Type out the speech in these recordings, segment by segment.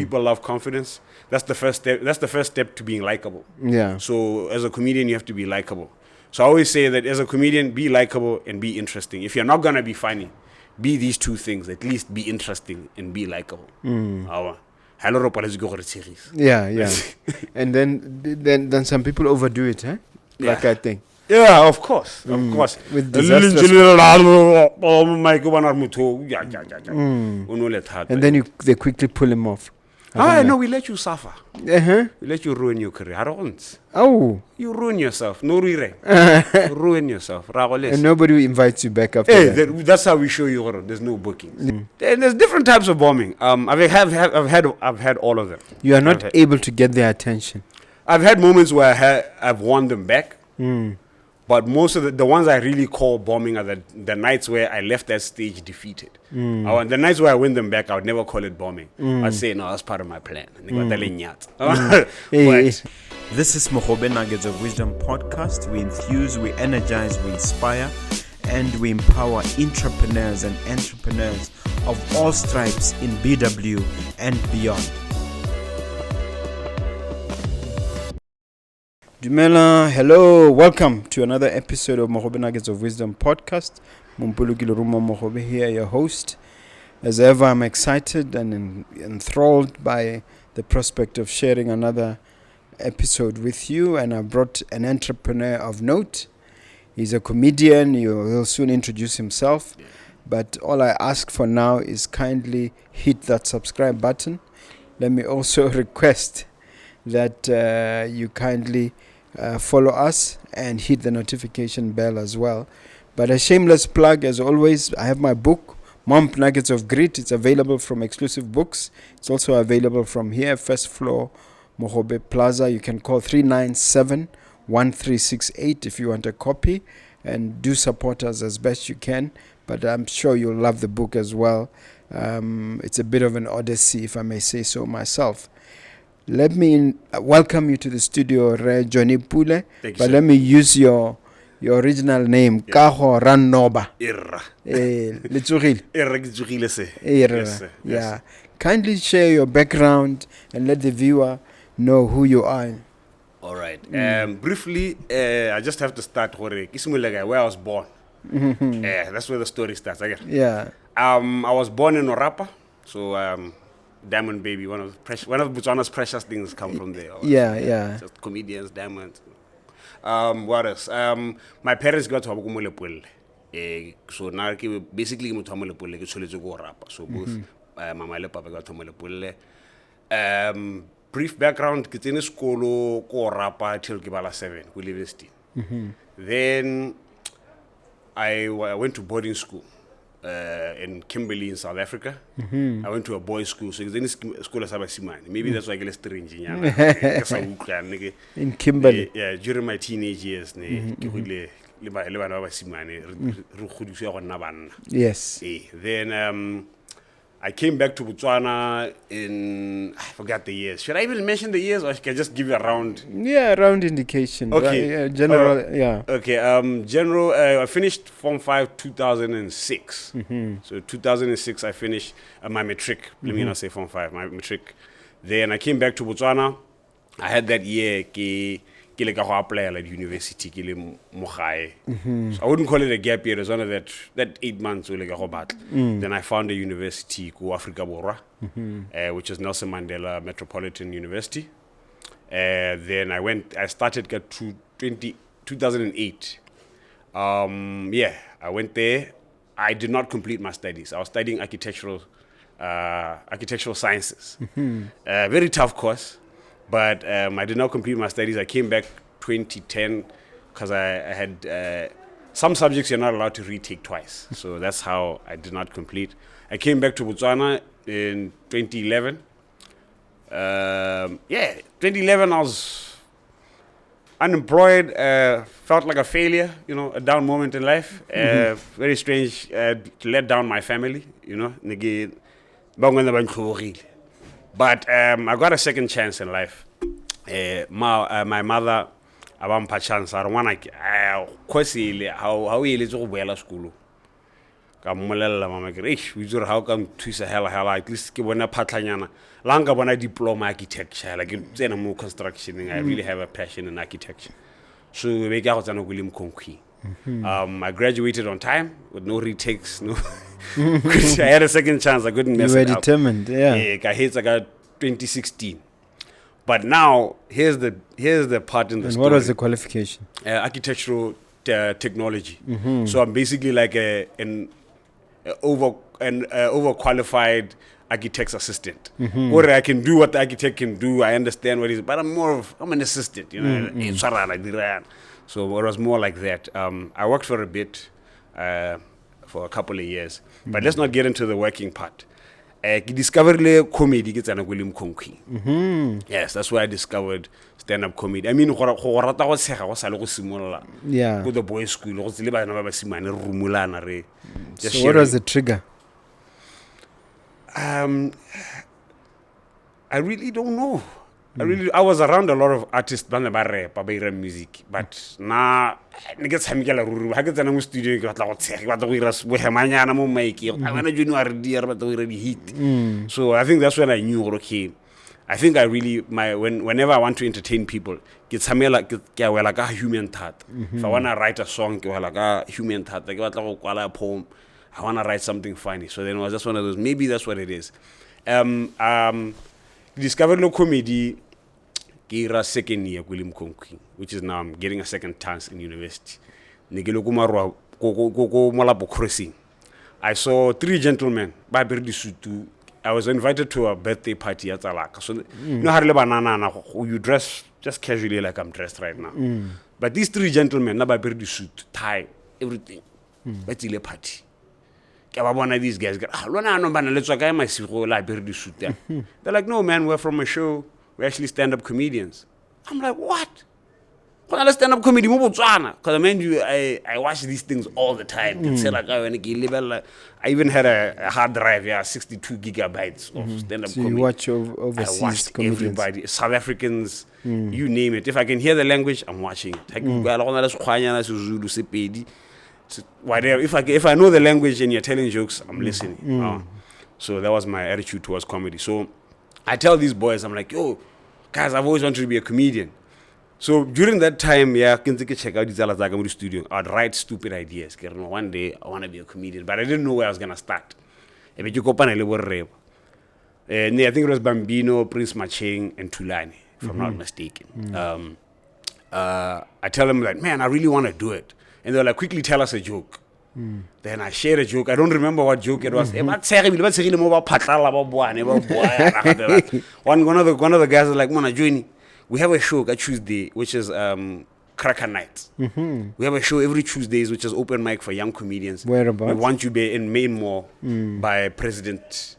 people love confidence. That's the first step. That's the first step to being likable. Yeah. So as a comedian, you have to be likable. So I always say that as a comedian, be likable and be interesting. If you're not gonna be funny, be these two things. At least be interesting and be likable. Yeah. And then some people overdo it, huh? Like I think. Yeah, of course. With disastrous. And then they quickly pull him off. No, we let you suffer. Uh-huh. We let you ruin your career. Oh. You ruin yourself. No ruin. Ruin yourself. And nobody invites you back after that. That's how we show you there's no bookings. And there's different types of bombing. I've had all of them. You are not able to get their attention. I've had moments where I've won them back. But most of the ones I really call bombing are the nights where I left that stage defeated. The nights where I win them back, I would never call it bombing. I'd say, no, that's part of my plan. This is Mogobe Nuggets of Wisdom podcast. We enthuse, we energize, we inspire, and we empower entrepreneurs and entrepreneurs of all stripes in BW and beyond. Dumela, hello, welcome to another episode of Mogobe Nuggets of Wisdom podcast. Mompoloki Lerumo Mogobe here, your host. As ever, I'm excited and enthralled by the prospect of sharing another episode with you. And I brought an entrepreneur of note. He's a comedian. He'll soon introduce himself. But all I ask for now is kindly hit that subscribe button. Let me also request that you kindly follow us and hit the notification bell as well. But a shameless plug, as always, I have my book, Momp Nuggets of Grit. It's available from Exclusive Books. It's also available from here, first floor, Mogobe Plaza. You can call 397-1368 if you want a copy, and do support us as best you can. But I'm sure you'll love the book as well. It's a bit of an odyssey, if I may say so myself. Let me welcome you to the studio, Jonny Pula. Thank you, but sir. let me use your original name, Kago Rannoba. Yeah. Kindly share your background and let the viewer know who you are. All right. Briefly, I just have to start where I was born. That's where the story starts. Yeah. I was born in Orapa, so Diamond Baby, one of Botswana's precious things come from there. Yeah. Just comedians, diamonds. What else? My parents got to Mogobe. So now basically Mogobe to go Orapa. So both Mama and Papa got to Mogobe. Brief background: it's in school ko Orapa till Kibala 7, University. Then I went to boarding school. In Kimberley in South Africa. I went to a boys' school, so it's in school as maybe that's why I get strange. In Kimberley. Yeah, during my teenage years, Yes. Then I came back to Botswana in, I forgot the years. Should I even mention the years, or can I just give you a round? Yeah, round indication. Okay. Right? General, yeah. Okay, general, I finished Form 5 2006. So 2006, I finished my matric. Let me not say Form 5, my matric. Then I came back to Botswana. I had that year, I apply at university, so I wouldn't call it a gap year. It was one of that 8 months. Then I found a university called Africa Borwa, which is Nelson Mandela Metropolitan University. Then I started to 2008. I went there. I did not complete my studies. I was studying architectural sciences. Very tough course. But I did not complete my studies. I came back 2010 because I had some subjects you're not allowed to retake twice. So that's how I did not complete. I came back to Botswana in 2011. 2011 I was unemployed, felt like a failure, a down moment in life. Very strange to let down my family, But I got a second chance in life. My mother, I want a chance. I don't want to how school. ka mmolella mama ke re we tsore how come thusa hela at least ke bona phatlanyana la nka bona diploma architecture like tsena mo constructioning I really have a passion in architecture so we ka go tsana go le mkhonkhwi I graduated on time with no retakes no I had a second chance I couldn't mess it up. You were determined, yeah. I hit 2016. But now here's the part in the and story. What was the qualification? Architectural technology. So I'm basically like an overqualified architect's assistant. Or I can do what the architect can do. I understand what it is, but I'm an assistant, you know. So it was more like that. I worked for a bit, for a couple of years. But let's not get into the working part. I discovered comedy. Yes, that's where I discovered stand-up comedy. I mean, yeah. Go the boys' school. So what was the trigger? I really don't know. I was around a lot of artists ba rap ba ira music but na ne ke tshamekela ruri ha ke tsena mo studio ke batla go tshega ke batla go ira bohemanyana mo mic I wanna January di ba batla go ira di hit so I think that's when I knew okay I think I really whenever I want to entertain people ke tsamela ke wela ka human thata if I want to write a song ke wela ka human thata ke batla go kwala a poem I want to write something funny so then it was just one of those maybe that's what it is discovered no comedy Kira second year which is now I'm getting a second chance in university. I saw 3 gentlemen I was invited to a birthday party at Alaka. So you dress just casually like I'm dressed right now. But these 3 gentlemen na ba suit, tie, everything. That's a party. One of these guys they're like, no man, we're from a show. We're actually stand-up comedians. I'm like, what? What is stand-up comedy? Because I mean, I watch these things all the time. I even had a hard drive, 62 gigabytes of stand-up so comedy. You watch overseas I watched comedians. Everybody, South Africans, you name it. If I can hear the language, I'm watching it. If I know the language and you're telling jokes, I'm listening. So that was my attitude towards comedy. So I tell these boys, I'm like, yo, guys, I've always wanted to be a comedian. So during that time, I check out the studio. I'd write stupid ideas. One day, I want to be a comedian, but I didn't know where I was going to start. And I think it was Bambino, Prince Macheng, and Tulani, if I'm not mistaken. I tell them, like, man, I really want to do it. And they're like, quickly tell us a joke. Then I shared a joke. I don't remember what joke it was. One of the guys was like, Mona Johnny, we have a show at Tuesday, which is Cracker Night. We have a show every Tuesdays, which is open mic for young comedians. Whereabouts? We want you to be in Main Mall by President's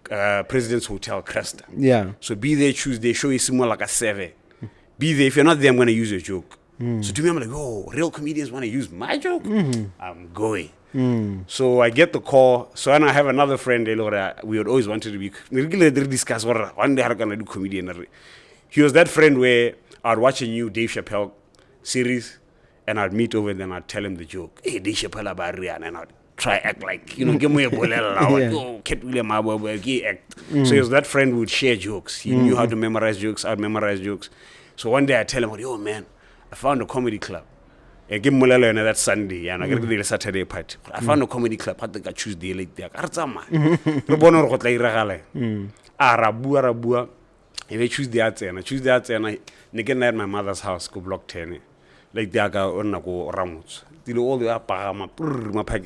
Hotel, Cresta. Yeah. So be there Tuesday, show is more like a 7. Be there. If you're not there, I'm going to use your joke. So to me, I'm like, oh, real comedians want to use my joke? I'm going. So I get the call. So and I have another friend, we had always wanted to be, we discuss one day how can I do comedian. He was that friend where I'd watch a new Dave Chappelle series and I'd meet over there and I'd tell him the joke. Hey, Dave Chappelle Barrian, and I'd try act like, give me a bolela. Act. So he was that friend who would share jokes. He knew how to memorize jokes. I'd memorize jokes. So one day I tell him, yo man, I found a comedy club. I give Molelo that Sunday, and I get the Saturday party. I found a comedy club. I think I Tuesday like that. Artsama. Robono rot like ragale. Arabua. If Tuesday at and I nigga at my mother's house go block 10. Like that guy on go Ramos. Dilo all the up my pack.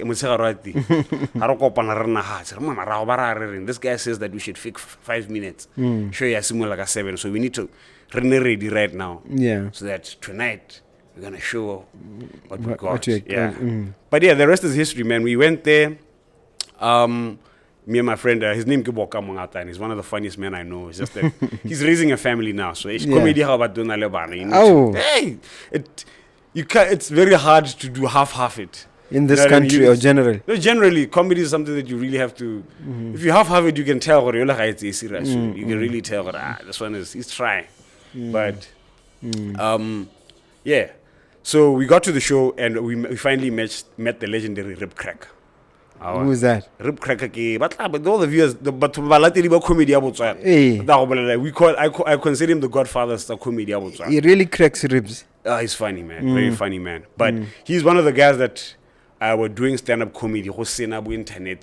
This guy says that we should fix 5 minutes. Show you a similar like a 7. So we need to ready right now. Yeah. So that tonight we're gonna show what we got. Yeah. But yeah, the rest is history, man. We went there. Me and my friend, his name Kiboka Mongata, and he's one of the funniest men I know. It's just that he's raising a family now. So it's comedy how about doing hey, it's very hard to do half it. In this country or generally? No, generally, comedy is something that you really have to. If you half it, you can tell. You can really tell. This one he's trying. But yeah. So we got to the show and we finally met the legendary Rip Crack. Who's that? Rib cracker ke but all the viewers but balateli ba comedy ya Botswana. I consider him the godfather of comedy ya Botswana. He really cracks ribs. He's funny, man. Very funny, man. But he's one of the guys that were doing stand-up comedy. Internet,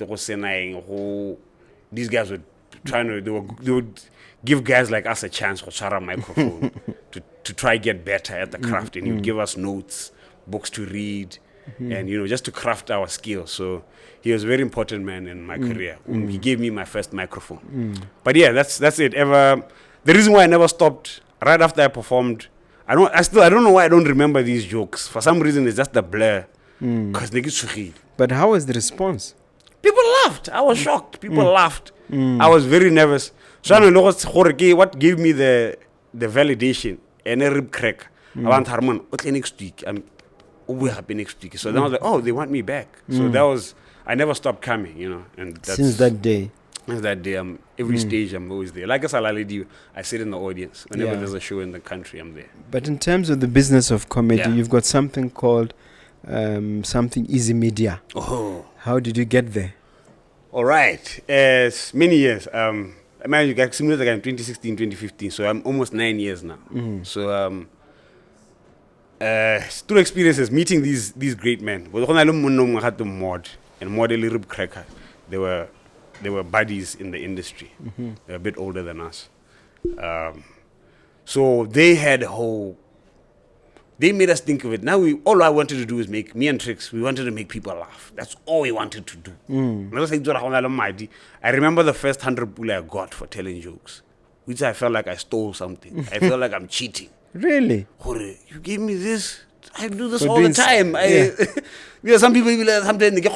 these guys were trying to. They would give guys like us a chance to share a microphone to try get better at the craft, and he'd give us notes, books to read, and just to craft our skills. So he was a very important man in my career. He gave me my first microphone. But yeah, that's it. The reason why I never stopped right after I performed. I don't know why I don't remember these jokes. For some reason, it's just a blur. But how was the response? People laughed. I was shocked. People laughed. I was very nervous. So I don't know what gave me the validation. And a rib crack. I want Harmon. Next week. We'll happy next week. So then I was like, oh, they want me back. So I never stopped coming, And Since that day. Since that day, every stage I'm always there. Like I sit in the audience. Whenever there's a show in the country, I'm there. But in terms of the business of comedy, you've got something called something Easy Media. Oh. How did you get there? All right. It's many years. I managed to get similar in 2016, 2015. So I'm almost 9 years now. So through experiences, meeting these great men. And Model Rib Cracker. They were buddies in the industry. They were a bit older than us. So they had they made us think of it. Now all I wanted to do is me and Trix, we wanted to make people laugh. That's all we wanted to do. I remember the first 100 pula I got for telling jokes, which I felt like I stole something. I felt like I'm cheating. Really? You gave me this. I do this all the time. Some people sometimes they get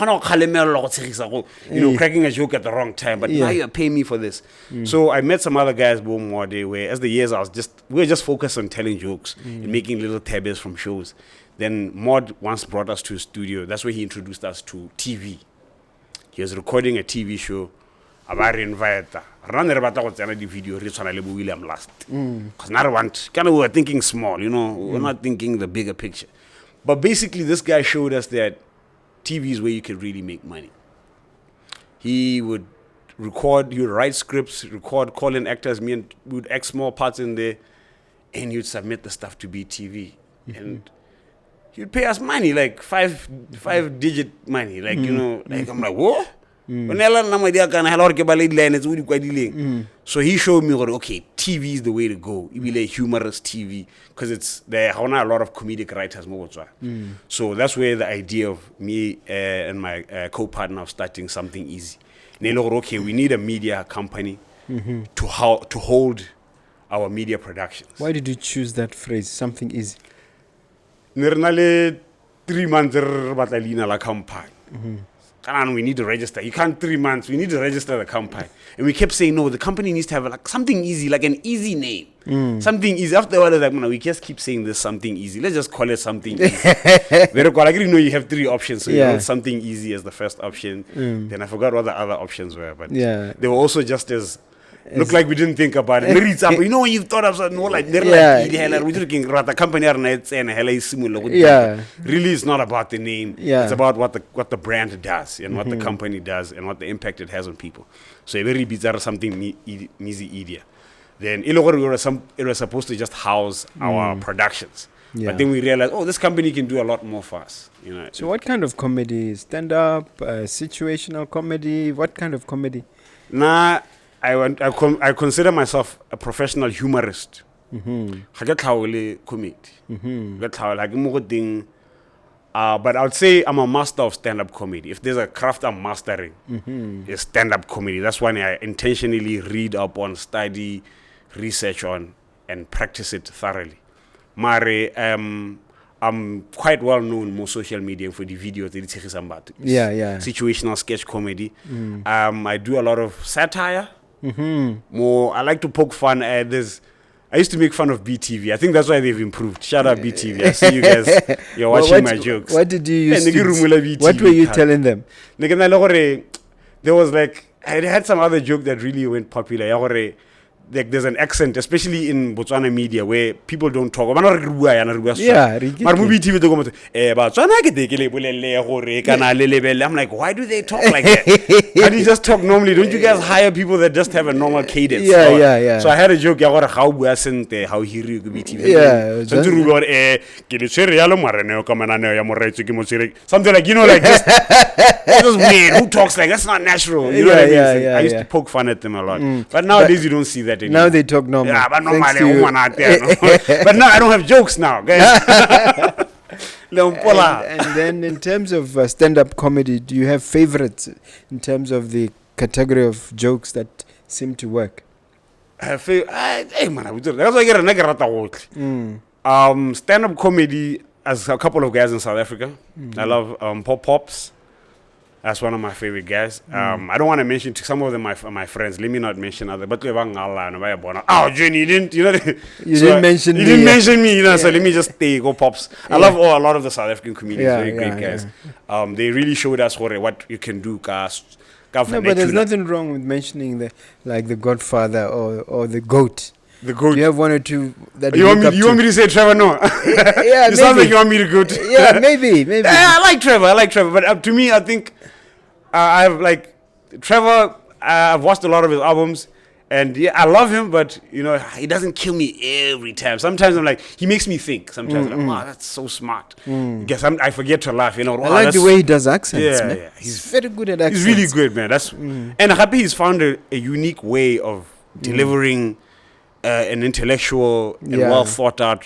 cracking a joke at the wrong time, but now you're paying me for this. So I met some other guys where as the years we were just focused on telling jokes and making little tabs from shows. Then Mod once brought us to a studio. That's where he introduced us to TV. He was recording a TV show. The video William last. Because now we were thinking small, we're not thinking the bigger picture. But basically this guy showed us that TV is where you can really make money. He would write scripts, call in actors, we would act small parts in there, and he would submit the stuff to BTV. And he would pay us money, like five-digit money. Like, I'm like, what? So he showed me, okay, TV is the way to go. It will be like humorous TV because there are a lot of comedic writers. So that's where the idea of me and my co-partner of starting something easy. Okay, we need a media company to hold our media productions. Why did you choose that phrase, something easy? 3 months company. We need to register. You can't 3 months. We need to register the company. And we kept saying, no, the company needs to have like something easy, like an easy name. Something easy. After a while, I was like, no, we just keep saying this something easy. Let's just call it something easy. I didn't know you have 3 options. So you wrote something easy as the first option. Then I forgot what the other options were. But they were also just as... Look like we didn't think about it. When you thought of something, like we're looking at the company really it's not about the name. It's about what the brand does and what the company does and what the impact it has on people. So it really bizarre something easy. Then it was supposed to just house our productions. But then we realized, this company can do a lot more for us. So what kind of comedy? Stand-up, situational comedy? What kind of comedy? I consider myself a professional humorist. But I would say I'm a master of stand-up comedy. If there's a craft I'm mastering, it's stand-up comedy. That's one I intentionally read up on, study, research on, and practice it thoroughly. I'm quite well known on social media for the videos that situational sketch comedy. I do a lot of satire. I like to poke fun. I used to make fun of BTV. I think that's why they've improved. Shout out BTV. I see you guys. You're watching my jokes. What did you use to what were you telling them? There was I had some other joke that really went popular. like there's an accent, especially in Botswana media, where people don't talk. Yeah, But movie TV they go, Botswana ke te ke le bolelle gore kana le lebelle. I'm like, why do they talk like that? How do you just talk normally? Don't you guys hire people that just have a normal cadence? Yeah. So I had a joke, ya gore how bua sente how hiri go be TV. Yeah, So to go ke le tshwere ya lo marene ka mananeo ya moretso ke mo tshwere something like, you know, like just it's just weird. Who talks like that's not natural? You know what I mean? I used to poke fun at them a lot. But nowadays you don't see that anymore. Now they talk normal. Yeah, but Thanks normally to woman out there. No? But now I don't have jokes now, guys. And then in terms of stand-up comedy, do you have favorites in terms of the category of jokes that seem to work? Hey man, that's why I get a nigga stand-up comedy as a couple of guys in South Africa. I love Pops. That's one of my favorite guys. I don't want to mention some of them my friends. Let me not mention other. But oh, Jonny, you didn't, you know. You didn't mention me. You didn't mention me, you know. So let me just go Pops. I love a lot of the South African comedians. Very great guys. They really showed us what you can do, guys. No, but there's nothing wrong with mentioning the Godfather or the Goat. The Goat. You have one or two that you want me to say Trevor Noah? Yeah, it sounds like you want me to go to. Yeah, maybe. Yeah, I like Trevor. But to me, I think I have like Trevor. I've watched a lot of his albums, and yeah, I love him. But you know, he doesn't kill me every time. Sometimes I'm like, he makes me think. Sometimes I'm like, wow, that's so smart. Guess I forget to laugh. You know, I like the way he does accents. Yeah, man. yeah. He's very good at accents. He's really good, man. That's and I'm happy he's found a unique way of delivering an intellectual and well thought out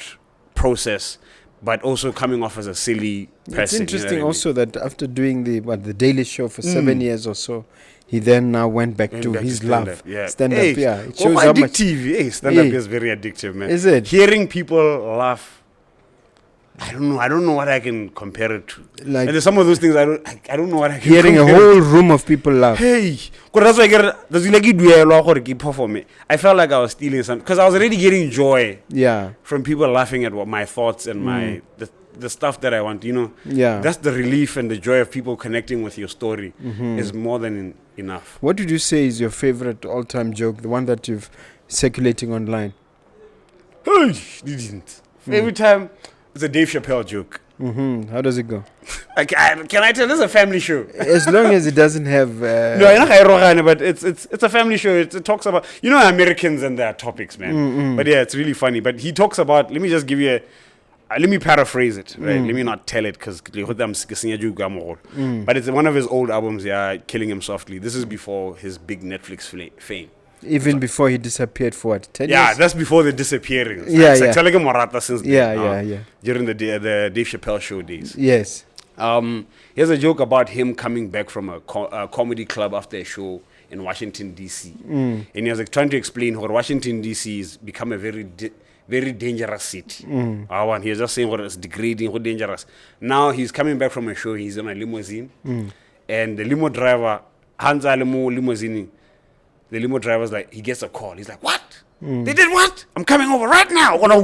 process, but also coming off as a silly person. It's interesting, you know what also that after doing the Daily Show for 7 years or so, he then now went back to his love. Stand up. It shows how much. Stand up is very addictive, man. Is it? Hearing people laugh, I don't know what I can compare it to. Like, and there's some of those things I don't know what I can hearing a whole room of people laugh. Hey, that's why I felt like I was stealing something because I was already getting joy from people laughing at my thoughts and the stuff that I want, you know. Yeah. That's the relief and the joy of people connecting with your story is more than enough. What would you say is your favorite all-time joke, the one that you've circulating online? Hey, didn't. Every time it's a Dave Chappelle joke. How does it go? Can I tell? This is a family show. As long as it doesn't have. No, but it's a family show. It talks about Americans and their topics, man. But yeah, it's really funny. But he talks about. Let me just give you let me paraphrase it. Right? Let me not tell it because. But it's one of his old albums. Yeah, Killing Him Softly. This is before his big Netflix fame. Even before he disappeared for what, 10 years? Yeah, that's before the disappearing. It's like telling Morata since then. During the Dave Chappelle show days. Yes. Here's a joke about him coming back from a comedy club after a show in Washington, D.C. And he was like trying to explain how Washington, D.C. has become a very dangerous city. He was just saying it's degrading, how dangerous. Now he's coming back from a show, he's in a limousine. And the limo driver, the limo driver's like, he gets a call. He's like, what? They did what? I'm coming over right now. So the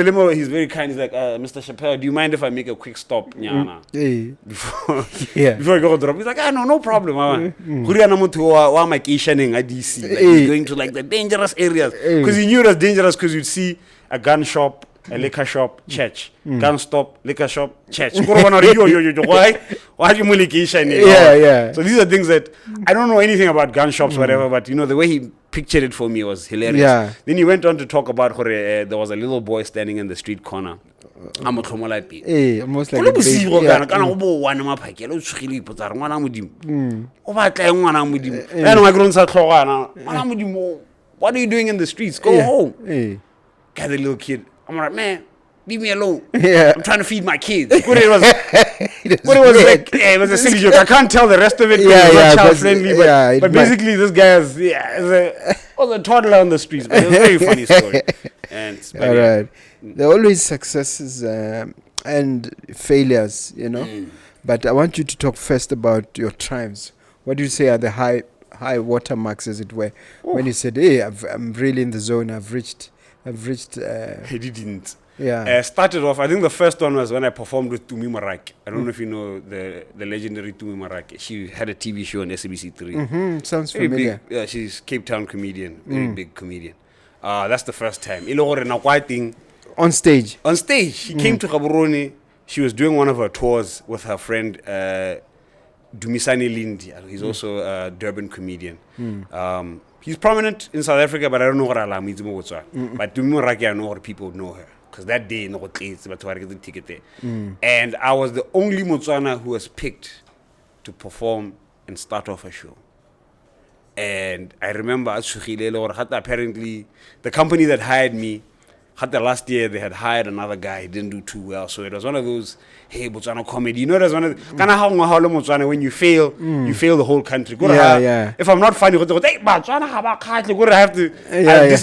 limo, he's very kind. He's like, Mr. Chappelle, do you mind if I make a quick stop? Before I go drop. He's like, no problem. He's going to like the dangerous areas. Because he knew it was dangerous because you'd see a gun shop, a liquor shop, church. Gun stop, liquor shop, church. Why are you mullication? So these are things that I don't know anything about gun shops, whatever, but you know, the way he pictured it for me was hilarious. Then he went on to talk about how there was a little boy standing in the street corner. Almost like a baby. What are you doing in the streets? Go home. Got the little kid. I'm like, man, leave me alone. I'm trying to feed my kids. It was a silly joke. I can't tell the rest of it because it's not child friendly. But basically, this guy was a toddler on the streets. But it was a very funny story. All right. There are always successes and failures, you know. But I want you to talk first about your triumphs. What do you say are the high watermarks, as it were, when you said, hey, I'm really in the zone, I've reached have reached. He didn't. Yeah. Started off, I think the first one was when I performed with Tumi Maraki. I don't know if you know the legendary Tumi Maraki. She had a TV show on SABC3. Mm-hmm. Sounds Very familiar. big, yeah, she's Cape Town comedian, very big comedian. That's the first time. Thing On stage. on stage, she came to Gaborone. She was doing one of her tours with her friend Dumisani Lindi. He's also a Durban comedian. He's prominent in South Africa, but I don't know what Alam is. But Tumi Maraki, I know what people know her. Because that day, no it's about to get the ticket there. And I was the only Motswana who was picked to perform and start off a show. And I remember apparently the company that hired me, last year they had hired another guy. He didn't do too well. So it was one of those, hey, Botswana comedy. You know, there's one of the, when you fail the whole country. Yeah. If I'm not funny, hey, Botswana, I have to,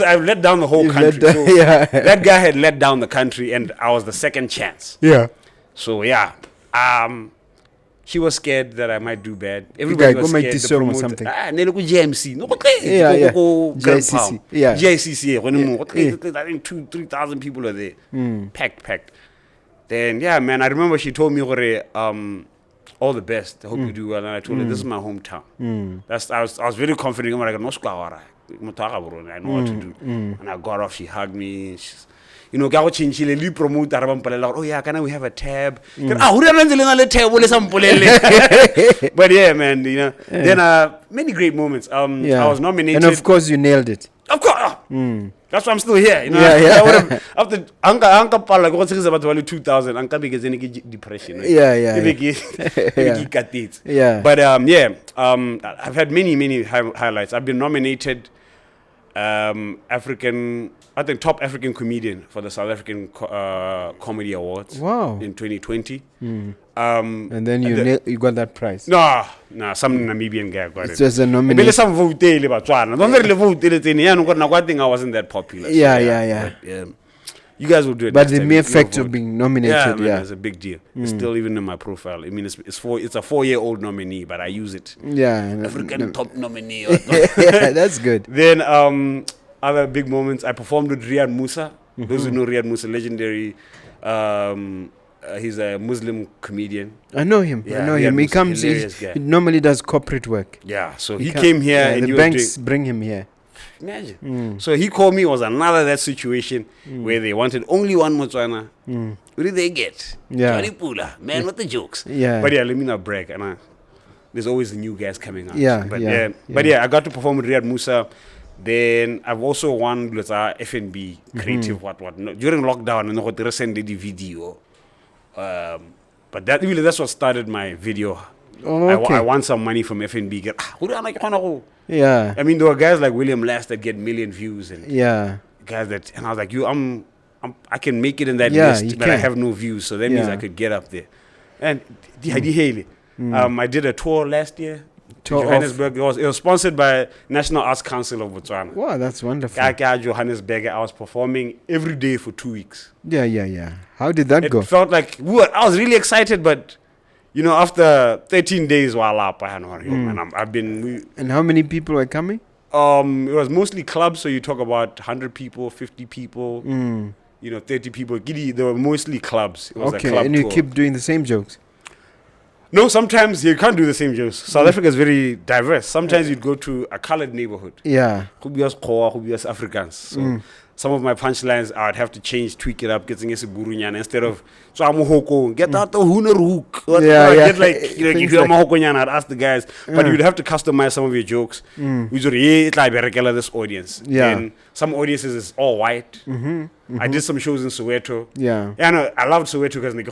I've let down the whole country. So that guy had let down the country and I was the second chance. Yeah. So yeah, she was scared that I might do bad. Everybody was scared. The promoter, something. GMC. JICC. Yeah. JICC. I think 2,000-3,000 people are there. Packed. Then yeah, man, I remember she told me, all the best. I hope you do well. And I told her, this is my hometown. I was very confident. I know what to do. And I got off. She hugged me. You know, promoter, oh yeah, can we have a tab? But yeah, man, you know. Then many great moments. I was nominated. And of course you nailed it. Of course. That's why I'm still here. You know, after Anka Pala got about 2000, Anka because any depression. Right? Yeah. But I've had many highlights. I've been nominated top African comedian for the South African Comedy Awards. Wow. In 2020. And then you got that prize. No, some Namibian guy got it. It's just a nomination. I wasn't that popular. So Yeah. You guys will do it. But the mere fact of being nominated, it's a big deal. It's still even in my profile. I mean, it's a 4-year-old nominee, but I use it. Yeah. African top nominee. Yeah, that's good. Then other big moments. I performed with Riyad Musa. Those who know Riyad Musa, legendary. He's a Muslim comedian. I know him. He comes. He normally does corporate work. Yeah. So he came here, and the banks bring him here. Imagine. So he called me. It was another that situation where they wanted only one Motswana. Who did they get? Jonny Pula, man with the jokes. Yeah. But yeah, let me not brag. And there's always the new guys coming out. But I got to perform with Riyad Musa. Then I've also won with our FNB creative what. No, during lockdown, and I send the video. But that's what started my video. Oh, okay. I won some money from FNB. Yeah. I mean, there were guys like William Last that get million views and guys that, and I was like, I can make it in that list, but I have no views, so that means I could get up there. And I did a tour last year. Johannesburg. It was sponsored by National Arts Council of Botswana. Wow, that's wonderful. Johannesburg. I was performing every day for 2 weeks. Yeah. How did that go? It felt like I was really excited, but you know, after 13 days, I've been. And how many people were coming? It was mostly clubs, so you talk about 100 people, 50 people, 30 people. They were mostly clubs. It was a club and you tour. keep doing the same jokes. No, sometimes you can't do the same jokes. South Africa is very diverse. Sometimes you'd go to a colored neighborhood. Yeah. Who be us Africans. So some of my punchlines, I'd have to tweak it up, getting a burunyana instead of so I'm hoko, get out the hooner hook. Get like if you're I'd ask the guys, but you'd have to customize some of your jokes. Usually it's like this audience. Then some audiences is all white. I did some shows in Soweto. I loved Soweto because they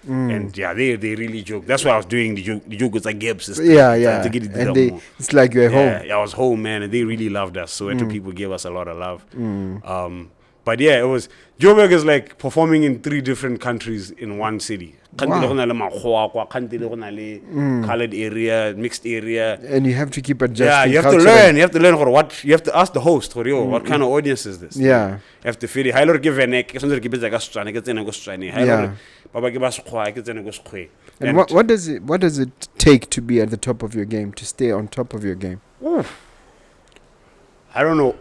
and they really joke. That's why I was doing the joke was like Gibbs. And it's like you're home. I was home, man, and they really loved us. Soweto people gave us a lot of love. But yeah, it was Joburg is like performing in 3 different countries in one city. Colored area, mixed area. And you have to keep adjusting. Yeah, you have to learn. You have to learn what you have to ask the host for what kind of audience is this? Yeah. You have to feel it. And what does it take to be at the top of your game, to stay on top of your game? I don't know.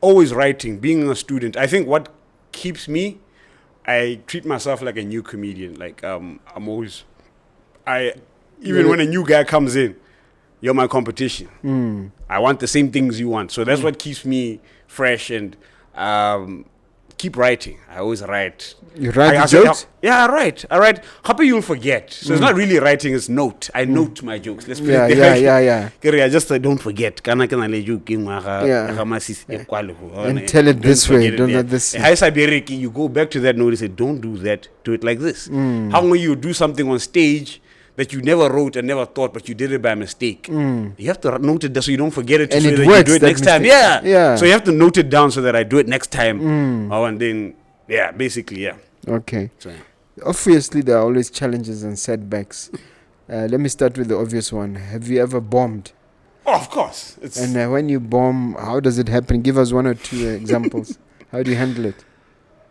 always writing, being a student. I think what keeps me, I treat myself like a new comedian. Like I'm always, even when a new guy comes in, you're my competition. I want the same things you want. So that's what keeps me fresh and keep writing. I always write. You write jokes? Yeah, I write. Happy you'll forget. So it's not really writing, it's note. I note my jokes. Let's put it there. Yeah. I just don't forget. And tell it this way. Don't let this. You go back to that note and say, don't do that. Do it like this. How when you do something on stage that you never wrote and never thought, but you did it by mistake. You have to note it down so you don't forget it. And so it that works, you do it that next time. mistake. Yeah. So you have to note it down so that I do it next time. Oh, and then, basically, yeah. Okay. So, yeah. Obviously, there are always challenges and setbacks. Let me start with the obvious one. Have you ever bombed? Oh, of course. And when you bomb, how does it happen? Give us one or two examples. How do you handle it?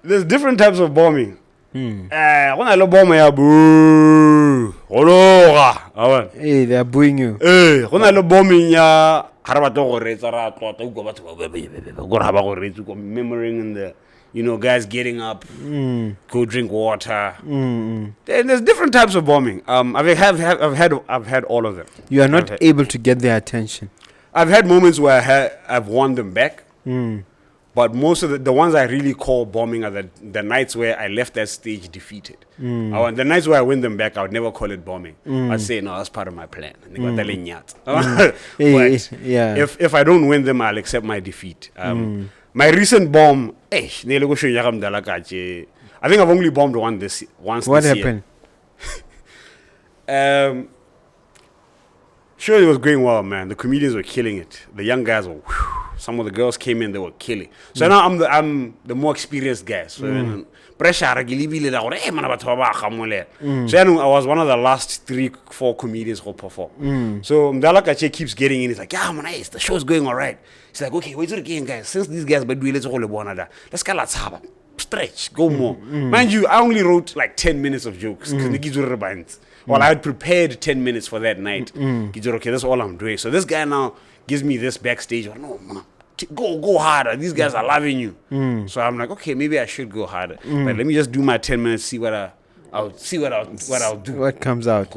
There's different types of bombing. When I love bombing, boo. Hey, they are booing you. When I love bombing, memorizing and the, guys getting up, go drink water. Then there's different types of bombing. I've had all of them. You are not able to get their attention. I've had moments where I've won them back. But most of the ones I really call bombing are the nights where I left that stage defeated. The nights where I win them back, I would never call it bombing. I'd say, no, that's part of my plan. But if I don't win them, I'll accept my defeat. My recent bomb, I think I've only bombed once this What year. happened? Sure, it was going well, man. The comedians were killing it. The young guys were, some of the girls came in, they were killing. So now I'm the more experienced guy. So pressure, so I was one of the last 3-4 comedians who perform. So Mdalakache keeps getting in. He's like, yeah, man, the show's going all right. He's like, okay, wait till again, guys. Since these guys been doing let's go, let's have stretch, go more. Mind you, I only wrote like 10 minutes of jokes because well, I had prepared 10 minutes for that night. Okay, that's all I'm doing. So this guy now gives me this backstage. No, man, go harder. These guys are loving you. So I'm like, okay, maybe I should go harder. But let me just do my 10 minutes, see what I'll do. What comes out?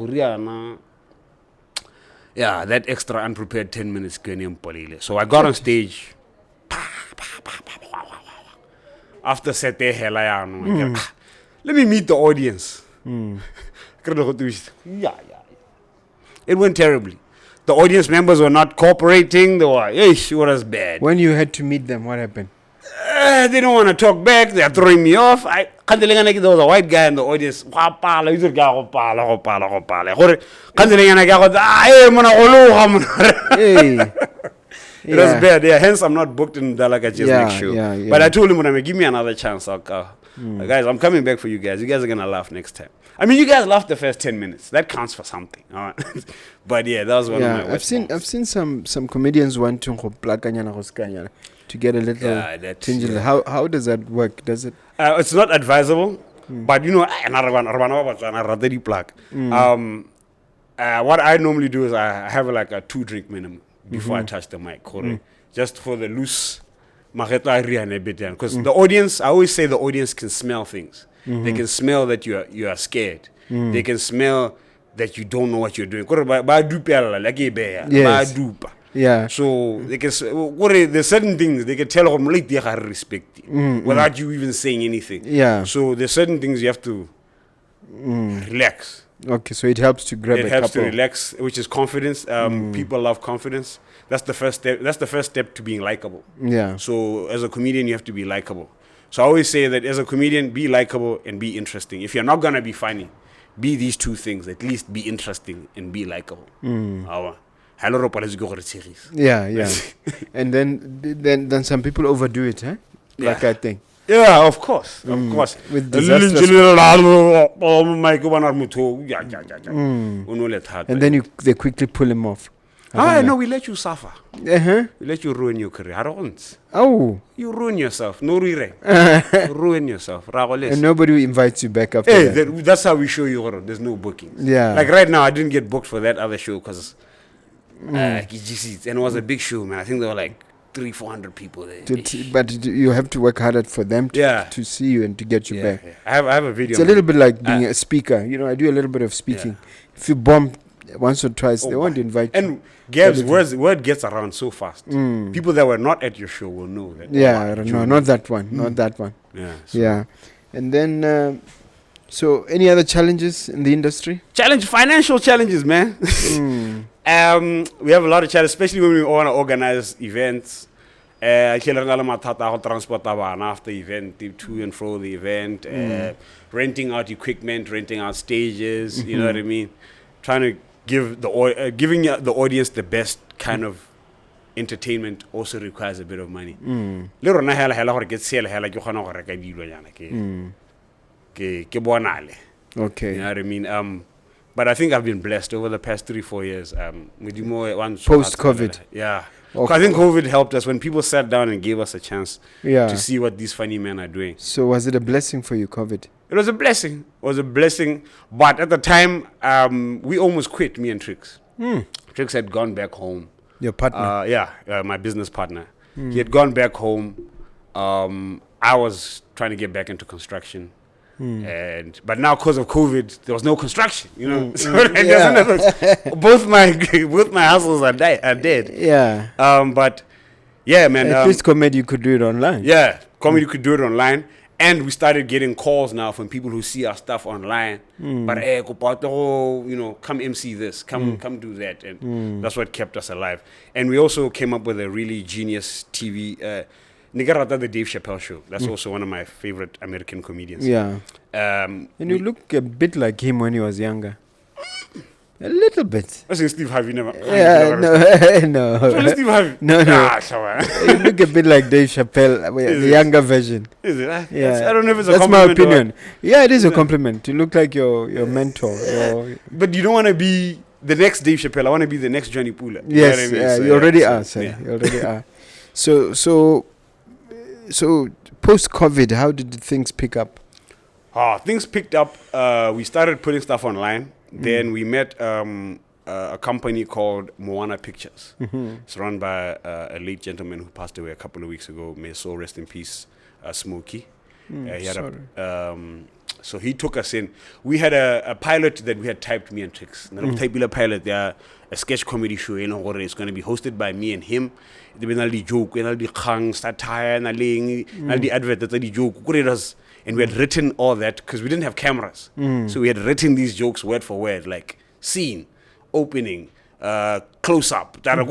Yeah, that extra unprepared 10 minutes. So I got on stage. After set there, let me meet the audience. It went terribly. The audience members were not cooperating. They were, it was bad. When you had to meet them, what happened? They don't want to talk back. They are throwing me off. There was a white guy in the audience. It was bad. Yeah, hence I'm not booked in Dalaka's next show. But I told him, when give me another chance, I'll go. Guys, I'm coming back for you guys. You guys are going to laugh next time. I mean, you guys laughed the first 10 minutes. That counts for something. All right. But yeah, that was one of my worst bombs. I've seen some comedians want to get a little tingle. How does that work? Does it? It's not advisable. But what I normally do is I have like a 2-drink minimum before I touch the mic. Just for the loose. Because the audience, I always say the audience can smell things. They can smell that you are scared. They can smell that you don't know what you're doing. Yes. Yeah. So they can. There's certain things they can tell respect without you even saying anything. Yeah. So there's certain things you have to relax. Okay, so it helps to grab. It helps to relax, which is confidence. People love confidence. That's the first step. That's the first step to being likable. Yeah. So as a comedian, you have to be likable. So I always say that as a comedian, be likable and be interesting. If you're not gonna be funny, be these two things. At least be interesting and be likable. Yeah. And then some people overdo it, huh? Like I think. Yeah, of course. With disastrous. And then they quickly pull him off. No, we let you suffer. We let you ruin your career. Oh. You ruin yourself. No ruin yourself. And nobody invites you back after that. That's how we show you there's no bookings. Yeah. Like right now, I didn't get booked for that other show because and it was a big show, man. I think there were like 300-400 people there. But you have to work harder for them to see you and to get you back. Yeah. I have a video. It's a little bit like being a speaker. You know, I do a little bit of speaking. If you bomb once or twice, they won't invite you. And Gabs, word gets around so fast. People that were not at your show will know that. Not that one. Not that one. Yeah. Yeah. And then, so any other challenges in the industry? Financial challenges, man. We have a lot of challenges, especially when we want to organize events. Transport after event, to and fro the event, renting out equipment, renting out stages, you know what I mean? Trying to give giving the audience the best kind of entertainment also requires a bit of money. Okay. You know what I mean? But I think I've been blessed over the past 3-4 years. Post-COVID. Yeah. Okay. I think COVID helped us when people sat down and gave us a chance to see what these funny men are doing. So was it a blessing for you, COVID? It was a blessing. But at the time, we almost quit, me and Trix. Trix had gone back home. Your partner? My business partner. He had gone back home. I was trying to get back into construction. But now because of COVID, there was no construction, you know. Both my hustles are dead. Yeah. But yeah, man. At least comedy could do it online. Yeah, comedy could do it online, and we started getting calls now from people who see our stuff online. But you know, come MC this, come do that, and that's what kept us alive. And we also came up with a really genius TV. The Dave Chappelle Show. That's also one of my favorite American comedians. Yeah. And you look a bit like him when he was younger. A little bit. I think Steve Harvey never. Yeah, no. Steve Harvey. No. You look a bit like Dave Chappelle, the younger version. Is it? Yeah. I don't know if it's a That's compliment. my opinion. Yeah, it is a compliment. You look like your mentor. But you don't want to be the next Dave Chappelle. I want to be the next Jonny Pula. Yes, you already are, sir. Yeah. You already are. So post-COVID, how did things pick up? Things picked up. We started putting stuff online. Then we met a company called Moana Pictures. It's run by a late gentleman who passed away a couple of weeks ago. May his soul rest in peace, Smokey. So he took us in. We had a pilot that we had typed, me and Trix. The pilot, a sketch comedy show. It's going to be hosted by me and him. There'll be the joke, the khang, satire, the advert, the joke. And we had written all that because we didn't have cameras. So we had written these jokes word for word, like scene, opening, close up. Backup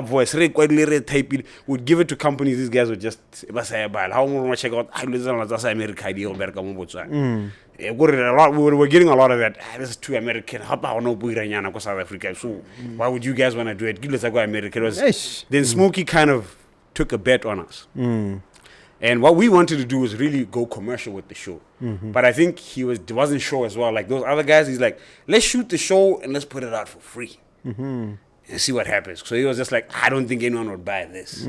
voice. We'd give it to companies. These guys would just check out. We were getting a lot of that. This is too American. South Africa. So why would you guys want to do it? Give us a go American. Then Smokey kind of took a bet on us. And what we wanted to do was really go commercial with the show. But I think he wasn't sure as well. Like those other guys, he's like, let's shoot the show and let's put it out for free. And see what happens. So he was just like, I don't think anyone would buy this.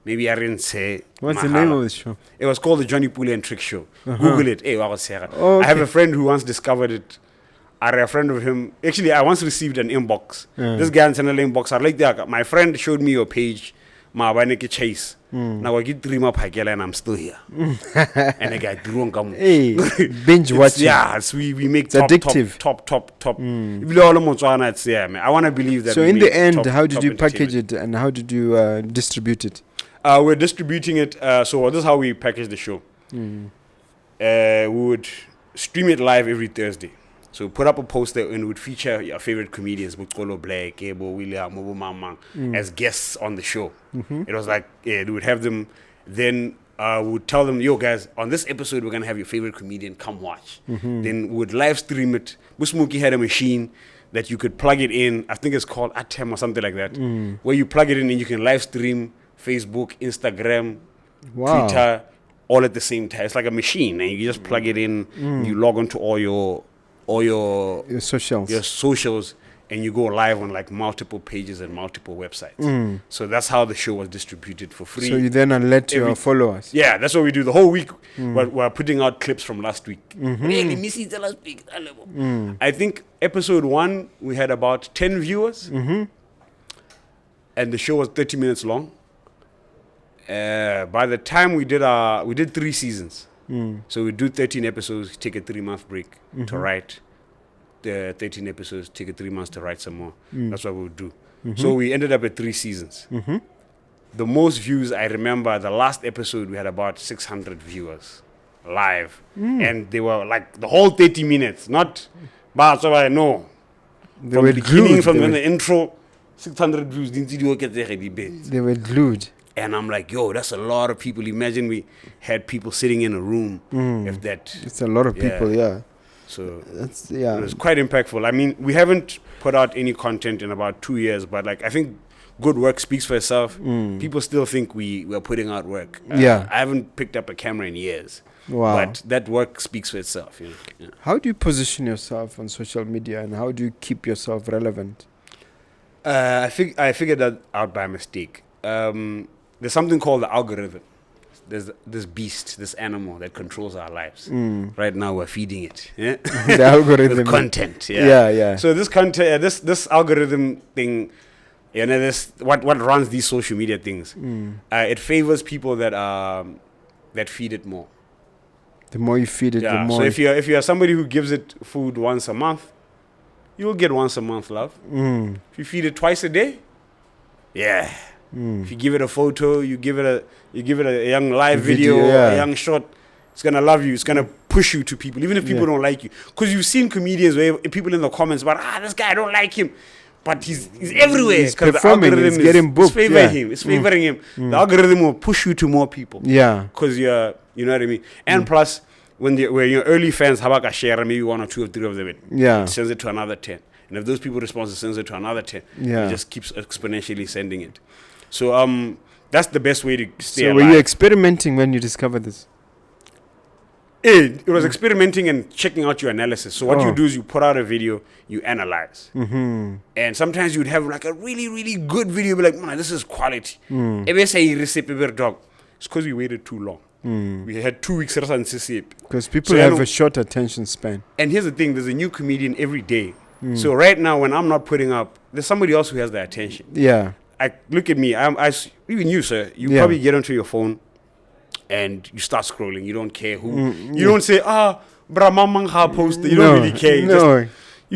Maybe I didn't say. What's the name of the show? It was called the Jonny Pula and Trick Show. Google it. I have a friend who once discovered it. A friend of him. Actually, I once received an inbox. This guy sent an inbox. I like that. My friend showed me your page. Chase. Now I get 3 more pagela and I'm still here. And I got drunk. Binge watching. Yeah, so we make it's addictive. Top. I want to believe that. So in the end, how did you package it and how did you distribute it? We're distributing it. So this is how we package the show. We would stream it live every Thursday. So put up a poster and it would feature your favorite comedians, Bukolo Black, Ebo, William, Mobo Mamang, as guests on the show. It was like, we would have them, then we would tell them, yo guys, on this episode we're going to have your favorite comedian, come watch. Then we would live stream it. Busmuki had a machine that you could plug it in, I think it's called Atem or something like that, where you plug it in and you can live stream Facebook, Instagram, Twitter, all at the same time. It's like a machine and you just plug it in, you log on to all your socials and you go live on like multiple pages and multiple websites. So that's how the show was distributed for free. So you then alert your followers. Yeah, that's what we do the whole week. We're putting out clips from last week. Really, missy the last week. I think episode 1 we had about 10 viewers. and the show was 30 minutes long. By the time we did 3 seasons. So we do 13 episodes, take a 3-month break to write. The 13 episodes, take a 3 months to write some more. That's what we would do. So we ended up at 3 seasons. The most views, I remember, the last episode we had about 600 viewers live, and they were like the whole 30 minutes, not. No, They from were the beginning, glued. from They when were- the intro, 600 views. They were glued. And I'm like, yo, that's a lot of people. Imagine we had people sitting in a room. If that, It's a lot of people, yeah. So That's it yeah. was quite impactful. I mean, we haven't put out any content in about 2 years, but like I think good work speaks for itself. People still think we're putting out work. Yeah. I haven't picked up a camera in years. Wow. But that work speaks for itself. You know? Yeah. How do you position yourself on social media, and how do you keep yourself relevant? I figured that out by mistake. There's something called the algorithm. There's this beast, this animal that controls our lives. Right now we're feeding it. Yeah? The algorithm. With content. Yeah. Yeah, yeah. So this content, this algorithm thing, you know, this what runs these social media things. It favors people that feed it more. The more you feed it, the Yeah. more. So if you're somebody who gives it food once a month, you will get once a month love. If you feed it twice a day, yeah. If you give it a photo, you give it a young live video, yeah. a young short, it's gonna love you. It's gonna push you to people, even if people don't like you. Because you've seen comedians where people in the comments about this guy, I don't like him, but he's everywhere. He's 'Cause the performing, algorithm he's getting booked, It's favoring yeah. him. It's favoring him. The algorithm will push you to more people. Yeah. Because you know what I mean. And plus, when your early fans, Habaka share maybe 1 or 2 or 3 of them, Yeah. it sends it to another 10. And if those people respond, it sends it to another 10. Yeah. It just keeps exponentially sending it. So that's the best way to stay So alive. were you experimenting when you discovered this? It was experimenting and checking out your analysis. So what Oh. you do is you put out a video, you analyze. And sometimes you'd have like a really, really good video, be like, man, this is quality. Ebe say recipe ber dog. It's because we waited too long. We had 2 weeks Because people So, have you know- a short attention span. And here's the thing, there's a new comedian every day. So right now when I'm not putting up, there's somebody else who has the attention. Yeah. Look at me. Even you, sir. You Yeah. probably get onto your phone and you start scrolling. You don't care who. You don't say, bra mamang ha posted. You don't really care. You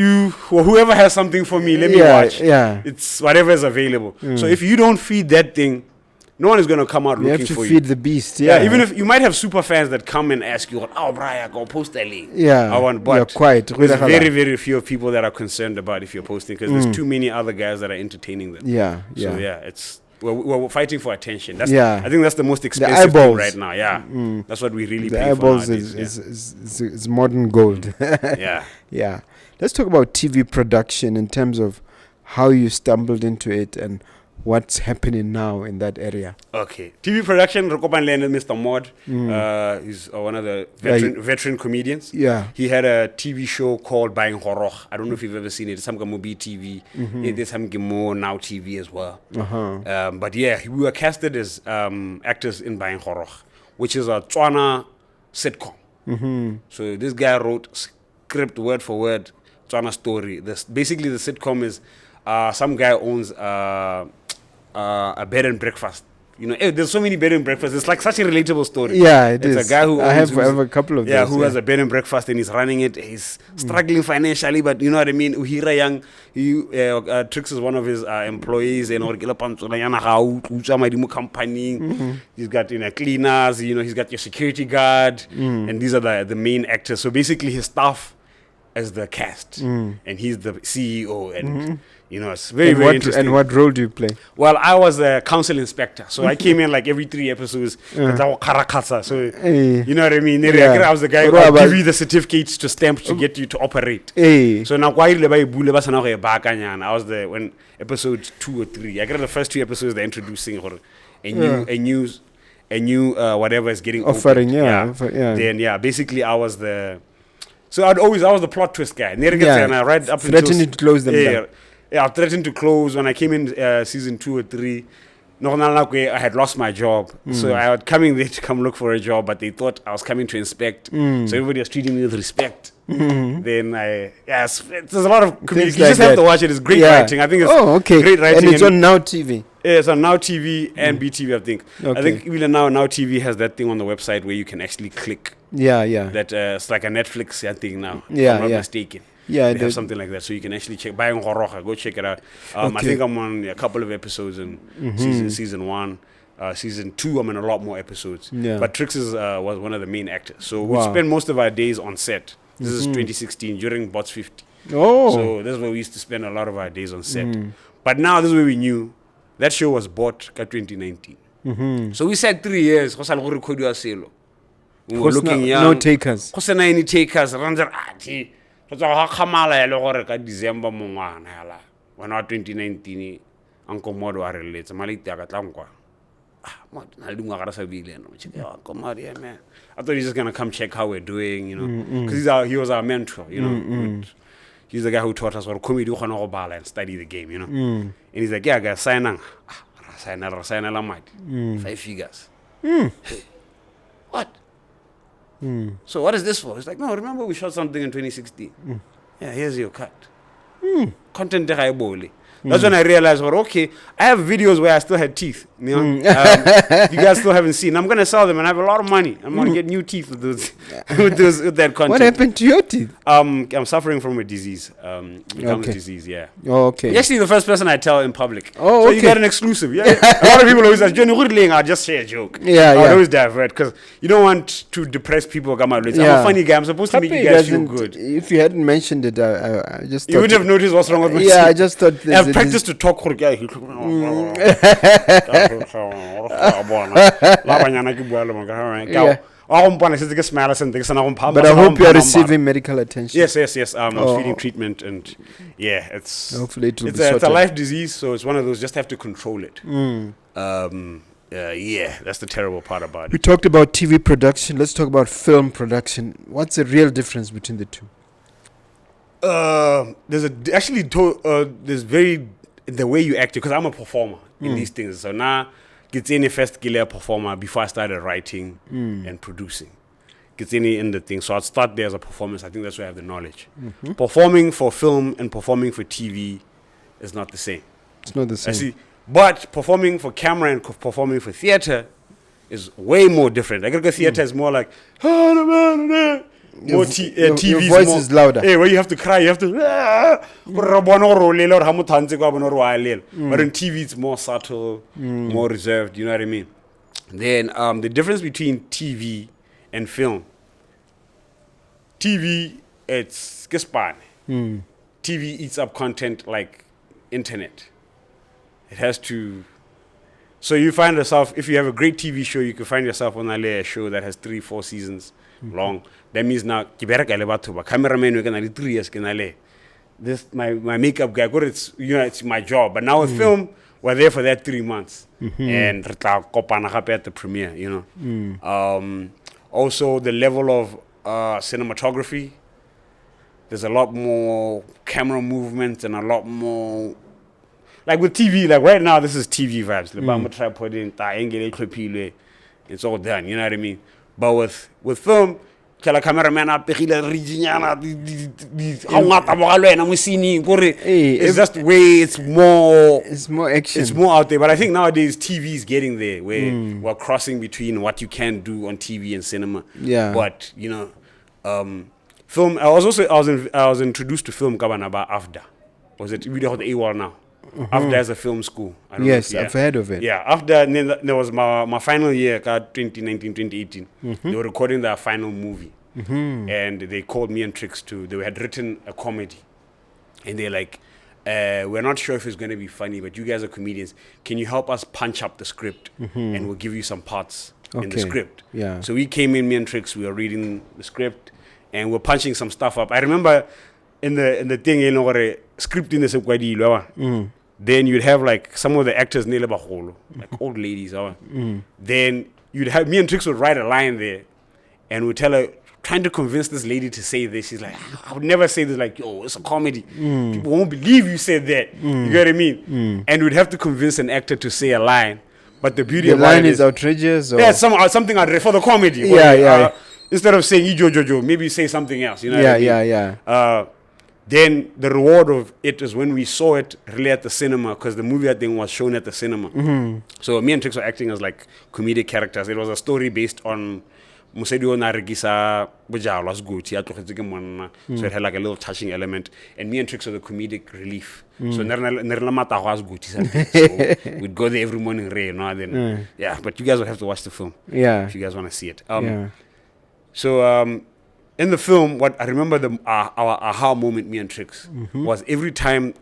No. whoever has something for me, let me Yeah, watch. yeah. It's whatever is available. So if you don't feed that thing, no one is going to come out You looking have to for feed you. the beast. Yeah, Yeah. even if you might have super fans that come and ask you, Brian, go post that link. Yeah, I want, you're but quiet. there's very, very few people that are concerned about if you're posting because there's too many other guys that are entertaining them. Yeah. So Yeah. it's we're fighting for attention. That's Yeah. I think that's the most expensive thing eyeballs. right now. Yeah, that's what we really The pay eyeballs for is, nowadays. is modern gold. Yeah. Yeah. Let's talk about TV production in terms of how you stumbled into it and what's happening now in that area. Okay. TV production. Rokopan Leonard, Mr. Mod. He's one of the veteran comedians. Yeah. He had a TV show called Buying Horror. I don't know if you've ever seen it. It's some Mobi TV. There's some more Now TV as well. But yeah, we were casted as actors in Buying Horror, which is a Tswana sitcom. So this guy wrote script word for word, Tswana story. Basically, the sitcom is some guy owns a bed and breakfast. You know, there's so many bed and breakfasts. It's like such a relatable story. Yeah, it it's is. a guy who I owns- have a couple of yeah, those. who has a bed and breakfast and he's running it. He's struggling financially, but you know what I mean. Uhira Young, Trix is one of his employees, and company. He's got cleaners. You know, he's got your security guard, and these are the main actors. So basically, his staff as the cast, and he's the CEO, and you know, it's very, very interesting. And what role do you play? Well, I was a council inspector, so I came in like every 3 episodes. So Hey. you know what I mean? Yeah. I was the guy who Right, would give but- you the certificates to stamp to get you to operate. Hey. So now I was the when episode 2 or 3. I got the first 2 episodes they're introducing her a new whatever is getting Offering, opened. yeah. Then basically I was the plot twist guy. And I right up Threatening to close them down. Yeah, I threatened to close when I came in season 2 or 3. I had lost my job. So I was coming there to come look for a job, but they thought I was coming to inspect. So everybody was treating me with respect. Then there's a lot of community. You just have to watch it. It's great writing. I think it's great writing. And it's on Now TV. Yeah, it's on Now TV and BTV, I think. I think even now TV has that thing on the website where you can actually click. Yeah. That it's like a Netflix thing now. Yeah, if I'm not mistaken. Yeah, they have something like that, so you can actually check. Go check it out. I think I'm on a couple of episodes in season 1. Season 2, I'm in a lot more episodes. Yeah. But Trix was one of the main actors. So we spent most of our days on set. This is 2016 during Bots 50. Oh. So this is where we used to spend a lot of our days on set. But now this is where we knew that show was bought in 2019. So we said 3 years. We were looking young. No takers. Any takers. December when 2019 Uncle Modo are related. I thought he's just gonna come check how we're doing, because he was our mentor, He's the guy who taught us what comedy and study the game, And he's like, yeah, guys, sign 5 figures. What? So what is this for? He's like, no, remember we shot something in 2016. Yeah, here's your cut. Content that's when I realized, I have videos where I still had teeth. You guys still haven't seen. I'm gonna sell them and I have a lot of money. I'm gonna get new teeth with those, with that content. What happened to your teeth? I'm suffering from a disease. Gums disease. Yeah. Oh, okay. You're actually the first person I tell in public. Oh, so you get an exclusive. Yeah. A lot of people always ask, Johnny, I'll just say a joke. Yeah, I would always divert because you don't want to depress people. I'm a funny guy. I'm supposed to make you guys feel good. If you hadn't mentioned it, I just thought you would have noticed what's wrong with me. Yeah, I just thought I've practiced to talk. But I hope you are receiving medical attention. Yes. I'm feeding treatment, and hopefully it's a life disease, so it's one of those. Just have to control it. That's the terrible part about it. We talked about TV production. Let's talk about film production. What's the real difference between the two? There's the way you act, because I'm a performer in these things. So now, get any first killer performer before I started writing and producing. Get any in the thing. So I'd start there as a performance. I think that's where I have the knowledge. Performing for film and performing for TV is not the same. It's not the same. I see. But performing for camera and performing for theater is way more different. I think theater is more like TV. Your voice is louder. Hey, where you have to cry, you have to. But in TV, it's more subtle, more reserved. You know what I mean? Then the difference between TV and film. TV, it's kispan. TV eats up content like internet. It has to. So you find yourself, if you have a great TV show, you can find yourself on a show that has 3-4 seasons long. That means now, cameraman, we're gonna 3 years. This my makeup guy, it's my job. But now with film, we're there for that 3 months, and at the premiere. Also the level of cinematography. There's a lot more camera movement and a lot more. Like with TV, like right now, this is TV vibes. I'm a tripod in, it's all done. You know what I mean? But with film, cameraman up, it's just way it's more action. It's more out there. But I think nowadays TV is getting there, where we're crossing between what you can do on TV and cinema. Yeah. But film. I was introduced to film Kabanaba after. Was it video the AWOL now? After as a film school. Yes, I've heard of it. Yeah, after there was my final year, 2019, 2018. They were recording their final movie. And they called me and Trix they had written a comedy. And they're like, we're not sure if it's going to be funny, but you guys are comedians. Can you help us punch up the script? And we'll give you some parts in the script. Yeah. So we came in, me and Trix, we were reading the script, and we're punching some stuff up. I remember in the thing, script in the then you'd have like some of the actors like old ladies. Then you'd have me and Trix would write a line there, and we'd tell her, trying to convince this lady to say this. She's like, I would never say this. Like, yo, it's a comedy. People won't believe you said that. You get what I mean? And we'd have to convince an actor to say a line, But the beauty The about line it is outrageous. Or? yeah, something for the comedy. Yeah. Instead of saying Jojo, maybe say something else. You know what I mean? Yeah. Then the reward of it is when we saw it really at the cinema, because the movie I think was shown at the cinema. So me and Trix were acting as like comedic characters. It was a story based on Musedi o na rekisa bojalwa sguti ya tlogetse ke monna. So it had like a little touching element, and me and Trix were the comedic relief. So we'd go there every morning, then yeah. But you guys would have to watch the film. Yeah. If you guys want to see it. So in the film, what I remember our aha moment, me and Trix, was every time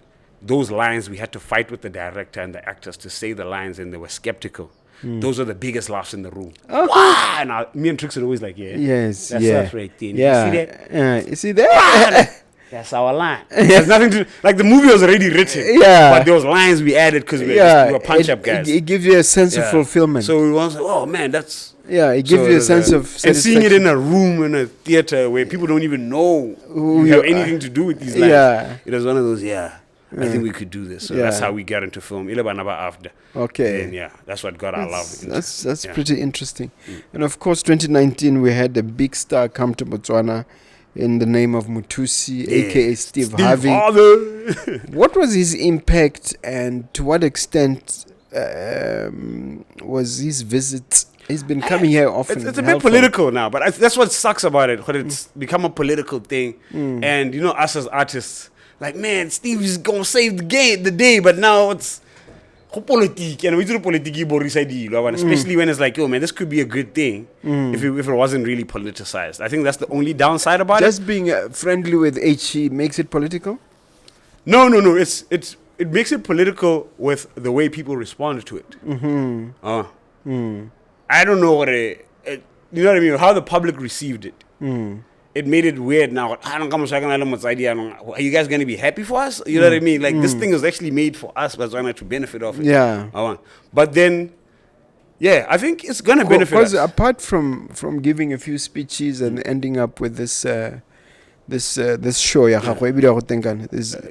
those lines we had to fight with the director and the actors to say the lines, and they were skeptical. Those are the biggest laughs in the room. Wow! And me and Trix would always like, yes, that's us right there. Yeah. You see that? You see that? That's our line. There's nothing to like. The movie was already written. Yeah. But those lines we added because we were punch-up guys. It gives you a sense of fulfillment. So we was like, oh man, that's. Yeah, it gives you a sense of satisfaction. And seeing it in a room, in a theater where people don't even know who have anything to do with these lines. Yeah. It was one of those, I think we could do this. So that's how we got into film. After. Okay. And that's what got our love. That's pretty interesting. And of course, 2019, we had a big star come to Botswana in the name of Mutusi, aka Steve Harvey. What was his impact, and to what extent was his visit? He's been coming here often. It's a bit political now, but that's what sucks about it. When it's become a political thing, and us as artists, like, man, Steve is gonna save the day, but now it's politique, and we do politique, especially when it's like, yo, man, this could be a good thing if it wasn't really politicized. I think that's the only downside about it. Just being friendly with HE makes it political? No. It makes it political with the way people respond to it. I don't know what you know what I mean? How the public received it. It made it weird now. Are you guys going to be happy for us? You know what I mean? Like, this thing is actually made for us, but trying to benefit off it. Yeah. But then, I think it's going to benefit us. Because apart from giving a few speeches and ending up with this show, this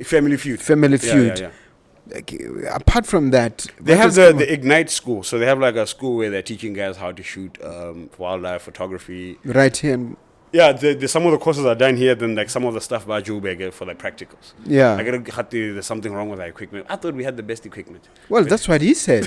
Family Feud. Yeah. Like, apart from that, they have the Ignite school. So they have like a school where they're teaching guys how to shoot wildlife photography. Right here. Yeah, some of the courses are done here. Then like some of the stuff by Joburg for like practicals. Yeah, there's something wrong with our equipment. I thought we had the best equipment. Well, that's what he said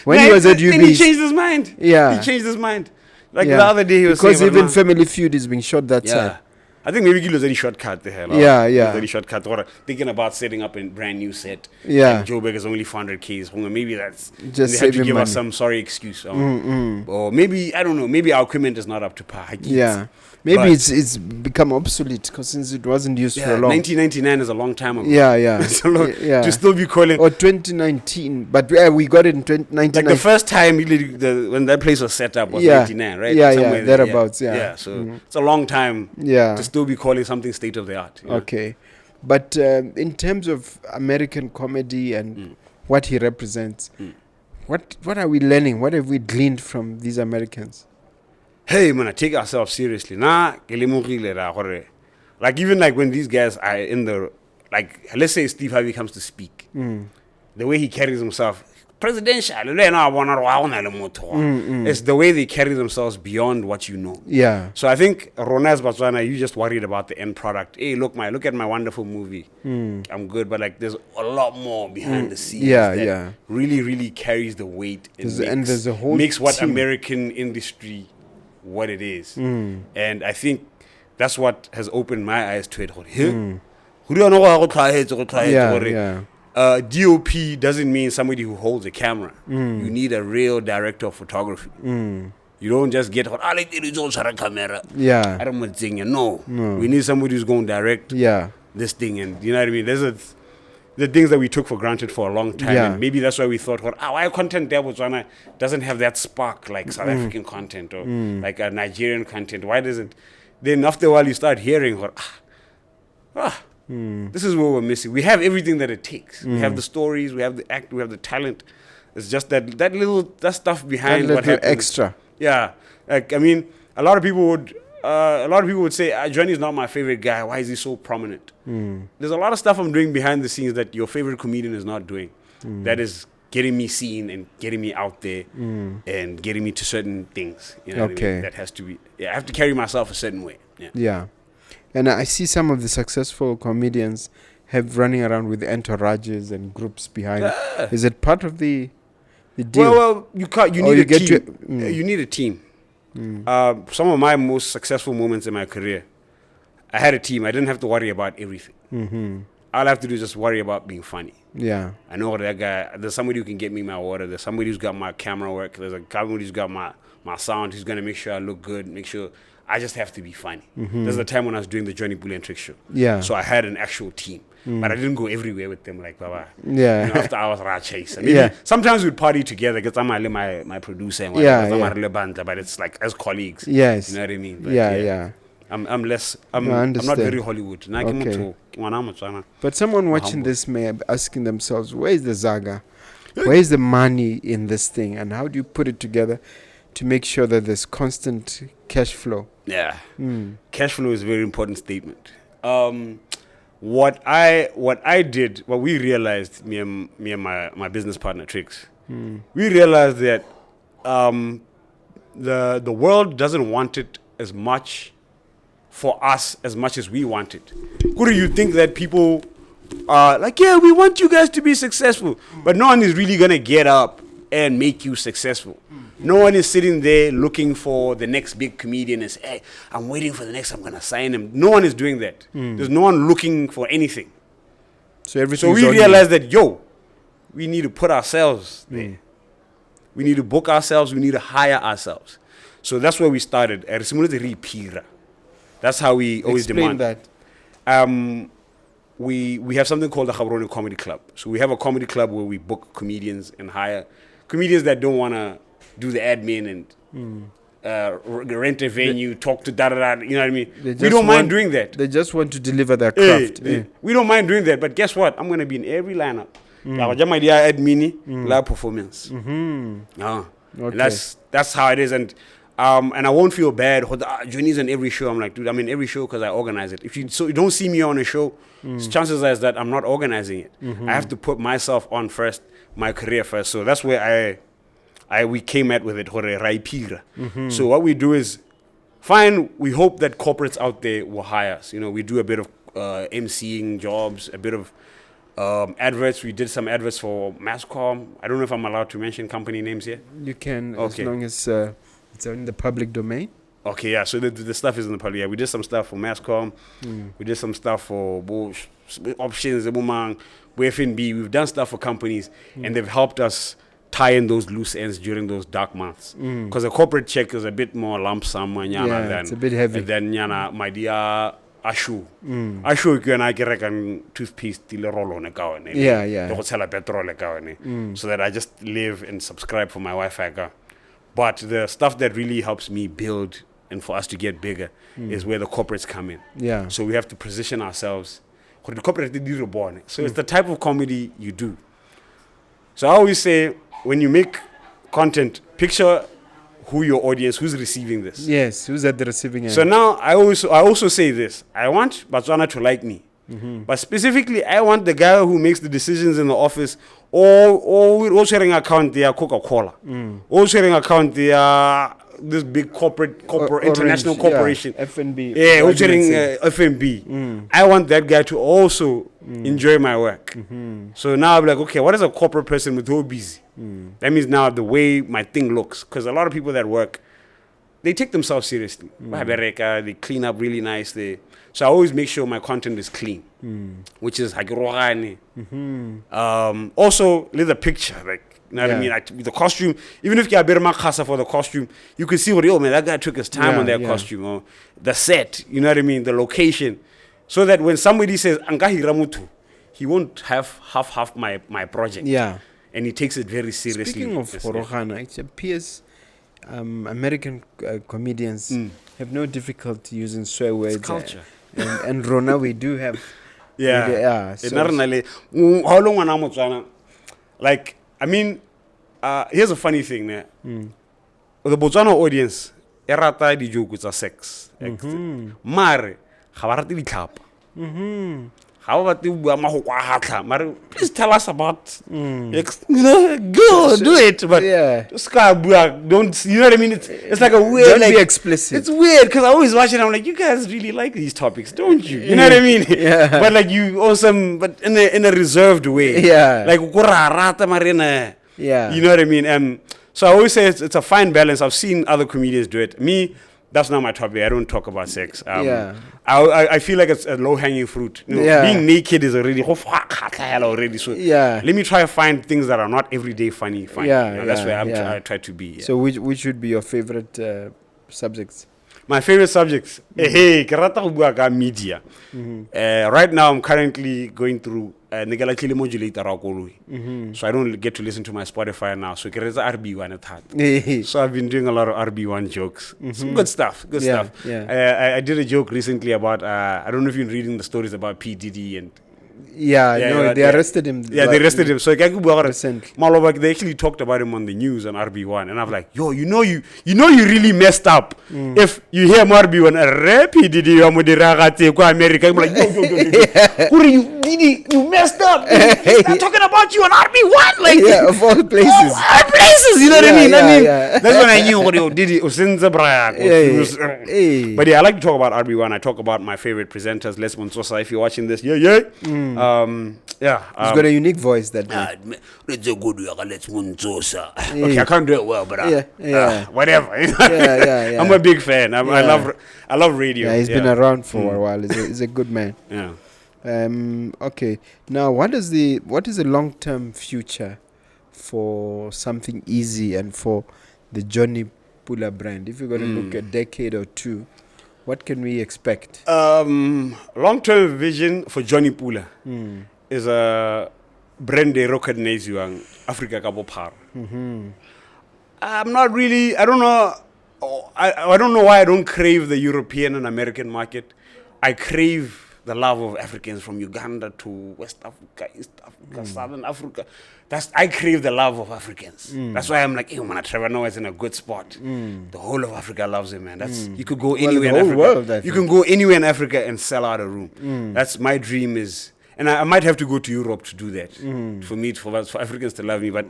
when he was at UB. Then he changed his mind. Yeah, he changed his mind. Like the other day, he was because saying, even Family Feud is being shot that side. I think maybe Gilo's any shortcut the hell. Any shortcut. Or thinking about setting up a brand new set. Yeah. Like Joburg is only 400Ks. Maybe that's just they have to give money. us some sorry excuse. Or maybe I don't know. Maybe our equipment is not up to par. Maybe it's become obsolete because since it wasn't used for long. 1999 is a long time ago. Yeah. It's a long, to still be calling. Or 2019, but we got it in 2019. Like the first time when that place was set up was 99, right? Yeah, thereabouts. Yeah. So it's a long time. Yeah. To still be calling something state of the art. Okay, but in terms of American comedy and what he represents, what are we learning? What have we gleaned from these Americans? Hey, man, take ourselves seriously. Like even like when these guys are in the, like, let's say Steve Harvey comes to speak, the way he carries himself, presidential, it's the way they carry themselves beyond what you know. Yeah. So I think Ronas Botswana, you just worried about the end product. Hey, look at my wonderful movie. I'm good, but like there's a lot more behind the scenes. Yeah. Really, really carries the weight and there's a whole makes what team. American industry what it is. And I think that's what has opened my eyes to it. DOP doesn't mean somebody who holds a camera. You need a real director of photography. You don't just get camera. Yeah. I don't want to sing. No. We need somebody who's going to direct this thing. And you know what I mean? There's the things that we took for granted for a long time. Yeah. And maybe that's why we thought, why content there Botswana doesn't have that spark like South African content or like a Nigerian content. Why doesn't? Then after a while you start hearing, this is what we're missing. We have everything that it takes. We have the stories, we have the act, we have the talent. It's just that stuff behind what happens. Extra. Yeah. Like, I mean, a lot of people would say, Johnny's not my favorite guy. Why is he so prominent? There's a lot of stuff I'm doing behind the scenes that your favorite comedian is not doing. That is getting me seen and getting me out there and getting me to certain things. You know what I mean? That has to be. I have to carry myself a certain way. Yeah. And I see some of the successful comedians have running around with entourages and groups behind. Is it part of the deal? Well, you can't. You need a team. You need a team. Some of my most successful moments in my career, I had a team. I didn't have to worry about everything. All I have to do is just worry about being funny. Yeah. I know that guy. There's somebody who can get me my water. There's somebody who's got my camera work. There's a guy who's got my sound. Who's gonna make sure I look good. Make sure. I just have to be funny. There's the time when I was doing the Jonny Pula Trick show. Yeah. So I had an actual team. But I didn't go everywhere with them like Baba. Yeah. You know, after hours rat chase. I mean, sometimes we'd party together because I'm my producer and whatever. But it's like as colleagues. Yes. You know what I mean? But yeah. I'm not very Hollywood. Okay. But someone watching this may be asking themselves, where is the Zaga? Where is the money in this thing? And how do you put it together to make sure that there's constant cash flow? Yeah. Cash flow is a very important statement. What we realized, me and my business partner Trix, we realized that the world doesn't want it as much for us as much as we want it. Could you think that people are like, yeah, we want you guys to be successful, but no one is really gonna get up and make you successful. No one is sitting there looking for the next big comedian and say, hey, I'm waiting for the next, I'm going to sign him. No one is doing that. There's no one looking for anything. So we realized that, we need to put ourselves there. We need to book ourselves. We need to hire ourselves. So that's where we started. That's how we always demand. Explain that. We have something called the Gaborone Comedy Club. So we have a comedy club where we book comedians and hire comedians that don't want to do the admin and rent a venue, talk to da-da-da, you know what I mean? We don't mind doing that. They just want to deliver their craft. We don't mind doing that, but guess what? I'm going to be in every lineup. Live performance. Okay. That's how it is. And I won't feel bad. Johnny's on every show. I'm like, dude, I'm in every show because I organize it. If you don't see me on a show, chances are that I'm not organizing it. I have to put myself on first, my career first. So that's where we came at with it. So what we do is, fine, we hope that corporates out there will hire us. You know, we do a bit of emceeing jobs, a bit of adverts. We did some adverts for Masscom. I don't know if I'm allowed to mention company names here. You can, as long as it's in the public domain. Okay, yeah. So the stuff is in the public. Yeah, we did some stuff for Masscom. We did some stuff for options, FNB. We've done stuff for companies, and they've helped us tie in those loose ends during those dark months. Because a corporate check is a bit more lump sum than it's a bit heavy. Than my dear ashu. Ashu you and can toothpaste till roll on a cow. Yeah. So that I just live and subscribe for my Wi-Fi. But the stuff that really helps me build and for us to get bigger is where the corporates come in. Yeah. So we have to position ourselves. So it's the type of comedy you do. So I always say, when you make content, picture who your audience, who's receiving this. Yes, who's at the receiving end. So now I also say this. I want Botswana to like me. But specifically, I want the guy who makes the decisions in the office or sharing account their Coca-Cola. Or sharing account their this big corporate international corporation. Yeah, FNB. Yeah, or sharing FNB. I want that guy to also enjoy my work. So now I'm like, okay, what is a corporate person with who busy? That means now the way my thing looks. Because a lot of people that work, they take themselves seriously. They clean up really nice. So I always make sure my content is clean, which is hagirogane. Also, leave the picture, like, you know what I mean? The costume, even if you have a makasa for the costume, you can see what, man, that guy took his time on that costume. Or the set, you know what I mean? The location. So that when somebody says, Angahi Ramutu, he won't have half my project. Yeah. And he takes it very seriously. Speaking of Horogana, it appears American comedians have no difficulty using swear words. It's culture. And Rona, we do have. How long like, I mean, here's a funny thing. The Botswana audience, erata di joke with sex. Mare, habarati di tlhapa. How about the Mare? Please tell us about. Go do it. But don't. You know what I mean? It's like a weird. Don't be explicit. It's weird because I always watch it. I'm like, you guys really like these topics, don't you? You know what I mean? Yeah. But like you awesome, but in a reserved way. Yeah. Like marina. Yeah. You know what I mean? So I always say it's a fine balance. I've seen other comedians do it. Me, that's not my topic. I don't talk about sex. I feel like it's a low-hanging fruit. You know, being naked is already so let me try to find things that are not everyday funny. That's where I try to be. So which would be your favorite subjects? My favorite subjects. Hey, media. Right now, I'm currently going through modulator. So I don't get to listen to my Spotify now. So RB1 So I've been doing a lot of RB1 jokes. Some good stuff. Yeah. I did a joke recently about I don't know if you've been reading the stories about P. Diddy and they arrested him. Yeah, they arrested him. So recently. They actually talked about him on the news on RB1, and I'm like, yo, you know you really messed up. If you hear RB1, P. Diddy, America, I'm like, yo. Who are you, Diddy? You messed up. I'm talking about you on RB1, like of all places. All places, you know what I mean? Yeah. That's when I knew what Diddy But yeah, I like to talk about RB1. I talk about my favorite presenters, Les Monsosa. If you're watching this, he's got a unique voice that day. It's a good okay, I can't do it well, but whatever. I'm a big fan. I love radio. Yeah, he's been around for a while. He's a good man. Yeah. Okay. Now, what is the long-term future for something easy and for the Jonny Pula brand? If you're going to look a decade or two, what can we expect? Long-term vision for Jonny Pula is a brand they recognize you in Africa ka bophara. I'm not really. I don't know. I don't know why I don't crave the European and American market. I crave the love of Africans from Uganda to West Africa, East Africa, Southern Africa. I crave the love of Africans. That's why I'm like, hey, man, Trevor Noah is in a good spot. The whole of Africa loves him, man. You could go anywhere in Africa. World, you can go anywhere in Africa and sell out a room. That's my dream is. And I might have to go to Europe to do that for Africans to love me. But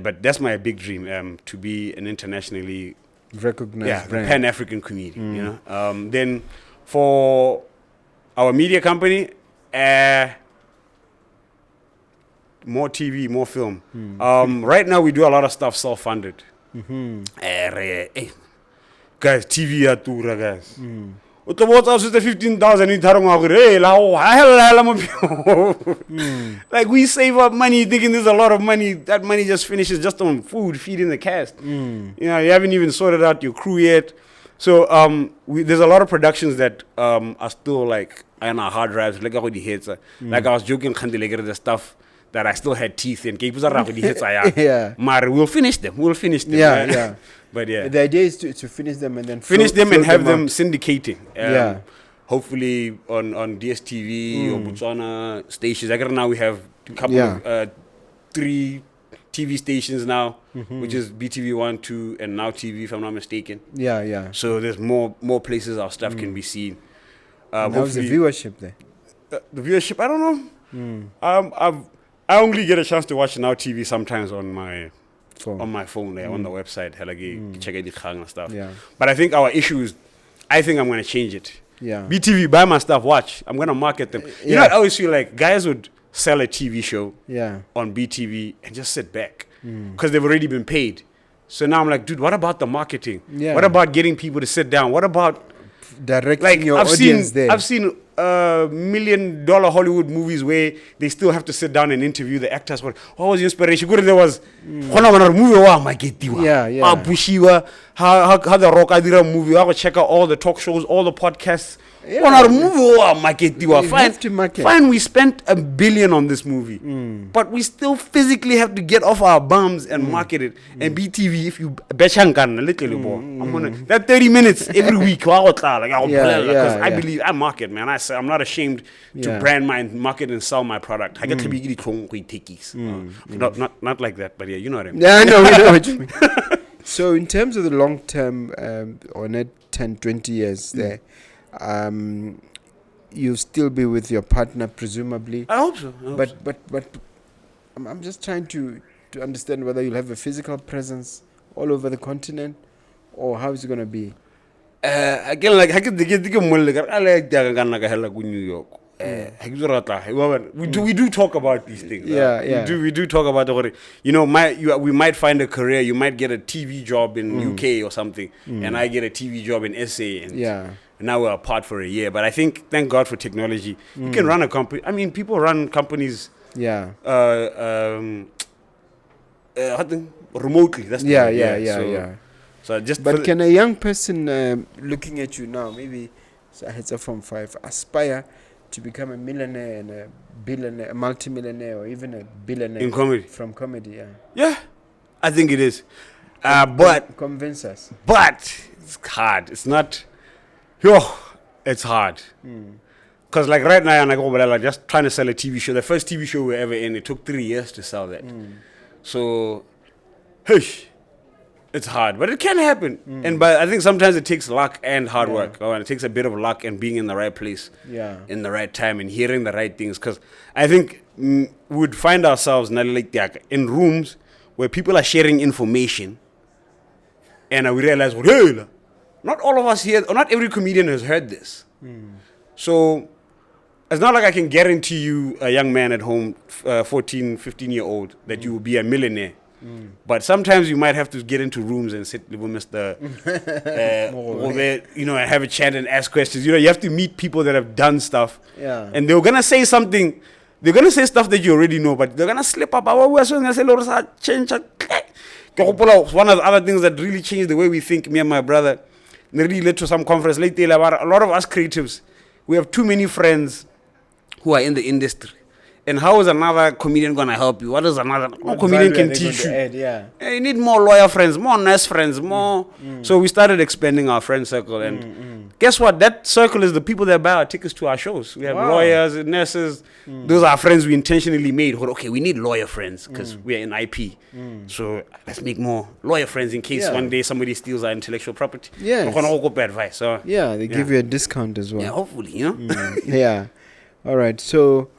but that's my big dream, to be an internationally recognized brand. Pan-African comedian. You know, then for our media company, more TV, more film. Right now we do a lot of stuff self-funded. Guys, TV atura guys. What's the 15,000 in like we save up money thinking there's a lot of money. That money just finishes just on food, feeding the cast. You know, you haven't even sorted out your crew yet. So there's a lot of productions that are still like on our hard drives. Like I was joking, the stuff that I still had teeth in. But we'll finish them. Yeah. But yeah, the idea is to finish them and then and have them syndicating. Hopefully on DSTV or Botswana stations. Like right now we have a couple of 3 TV stations now, which is BTV 1, 2, and Now TV, if I'm not mistaken. Yeah. So there's more places our stuff can be seen. How's the viewership there? The viewership, I don't know. I only get a chance to watch Now TV sometimes on my phone there, on the website, check out the khang and stuff. Yeah. But I think our issue is, I think I'm going to change it. Yeah. BTV, buy my stuff, watch. I'm going to market them. You know, I always feel like guys would sell a TV show on BTV and just sit back because they've already been paid. So now I'm like, dude, what about the marketing? Yeah. What about getting people to sit down? What about directing your audience there? I've seen $1 million Hollywood movies where they still have to sit down and interview the actors. What was the inspiration? There was how the Rock I did a movie. I will check out all the talk shows, all the podcasts. Fine, we spent $1 billion on this movie, but we still physically have to get off our bums and market it. And BTV, if you that 30 minutes every week, because I believe I market, man. I'm not ashamed to brand my market and sell my product. I get to be not like that, but yeah, you know what I mean. Yeah, I know what you mean. So in terms of the long term, or net 10, 20 years there, you'll still be with your partner, presumably. I hope so. But I'm just trying to understand whether you'll have a physical presence all over the continent, or how is it going to be? Again, like I can get I like New York. We do talk about these things. We do talk about the, we might find a career. You might get a TV job in UK or something, and I get a TV job in SA. And now we're apart for a year. But I think, thank God for technology, you can run a company. I mean, people run companies. Remotely. That's the So just. But can a young person looking at you now, maybe it's a Form 5, aspire to become a millionaire and a billionaire, a multimillionaire, or even a billionaire in comedy? From comedy, yeah, I think it is. But convince us. But it's hard. It's not. It's hard. Because like right now, I'm just trying to sell a TV show. The first TV show we ever in, it took 3 years to sell that. So, it's hard, but it can happen. But I think sometimes it takes luck and hard work. And it takes a bit of luck and being in the right place, in the right time, and hearing the right things. Because I think we would find ourselves in rooms where people are sharing information, and we realize, not all of us here, or not every comedian has heard this. So it's not like I can guarantee you, a young man at home, 14, 15-year-old, that you will be a millionaire. But sometimes you might have to get into rooms and sit with Mr. And have a chat and ask questions. You have to meet people that have done stuff. And they're going to say something. They're going to say stuff that you already know, but they're going to slip up. One of the other things that really changed the way we think, me and my brother, really led to some conference later about a lot of us creatives. We have too many friends who are in the industry. And how is another comedian going to help you? What is another comedian can teach you? You need more lawyer friends, more nurse friends, more. So we started expanding our friend circle. And guess what? That circle is the people that buy our tickets to our shows. We have lawyers and nurses. Those are friends we intentionally made. Okay, we need lawyer friends because we are in IP. So let's make more lawyer friends in case one day somebody steals our intellectual property. Advice. So, they give you a discount as well. Yeah, hopefully, Yeah. All right. So,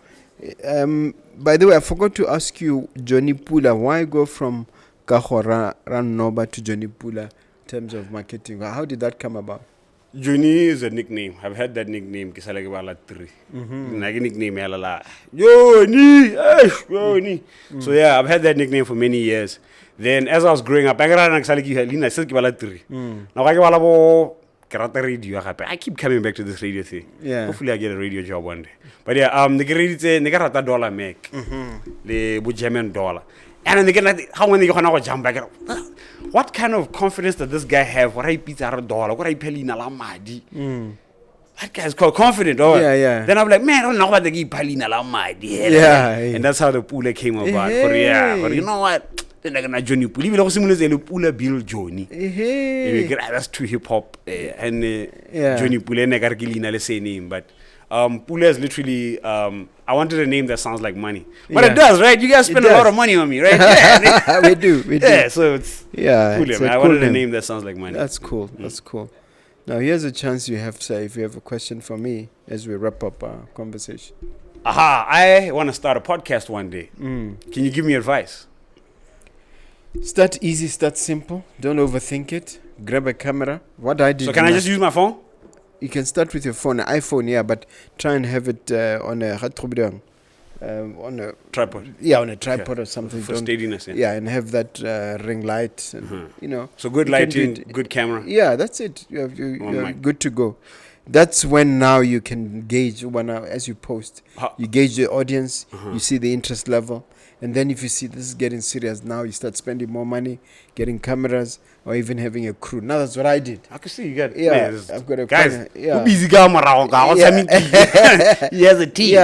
by the way, I forgot to ask you, Jonny Pula, why go from Kago Rannoba to Jonny Pula in terms of marketing? How did that come about? Jonny is a nickname. I've had that nickname. Jonny. So yeah, I've had that nickname for many years. Then as I was growing up, I keep coming back to this radio thing. Hopefully I get a radio job one day. But yeah, $1 make the German dollar. And then how when you jump back, what kind of confidence does this guy have? What I beat $1? What I pay in Alamadi? That guy's called confident. Then I'm like, man, I don't know what they give Palina Alamadi. And that's how the Pula came about. But you know what? Then I'm going Jonny Pula. Even though Pula Bill Jonny. That's too hip hop. And Jonny Pula Negargilina, let's say name. But Pula is literally, I wanted a name that sounds like money. But it does, right? You guys spend a lot of money on me, right? We do. Yeah, so it's Pula, man. I wanted a name that sounds like money. That's cool. That's cool. Now, here's a chance you have, say, if you have a question for me as we wrap up our conversation. I want to start a podcast one day. Can you give me advice? Start easy, start simple. Don't overthink it. Grab a camera. What I did. So can I just use my phone? You can start with your phone, an iPhone, but try and have it on a tripod. Yeah, on a tripod or something. For steadiness. Yeah, and have that ring light. And, So good lighting, good camera. Yeah, that's it. You're good to go. That's when now you can gauge as you post. You gauge the audience. You see the interest level. And then if you see this is getting serious, now you start spending more money, getting cameras, or even having a crew. Now that's what I did. I can see you got I've got a guys. Who busy camera? He has a team.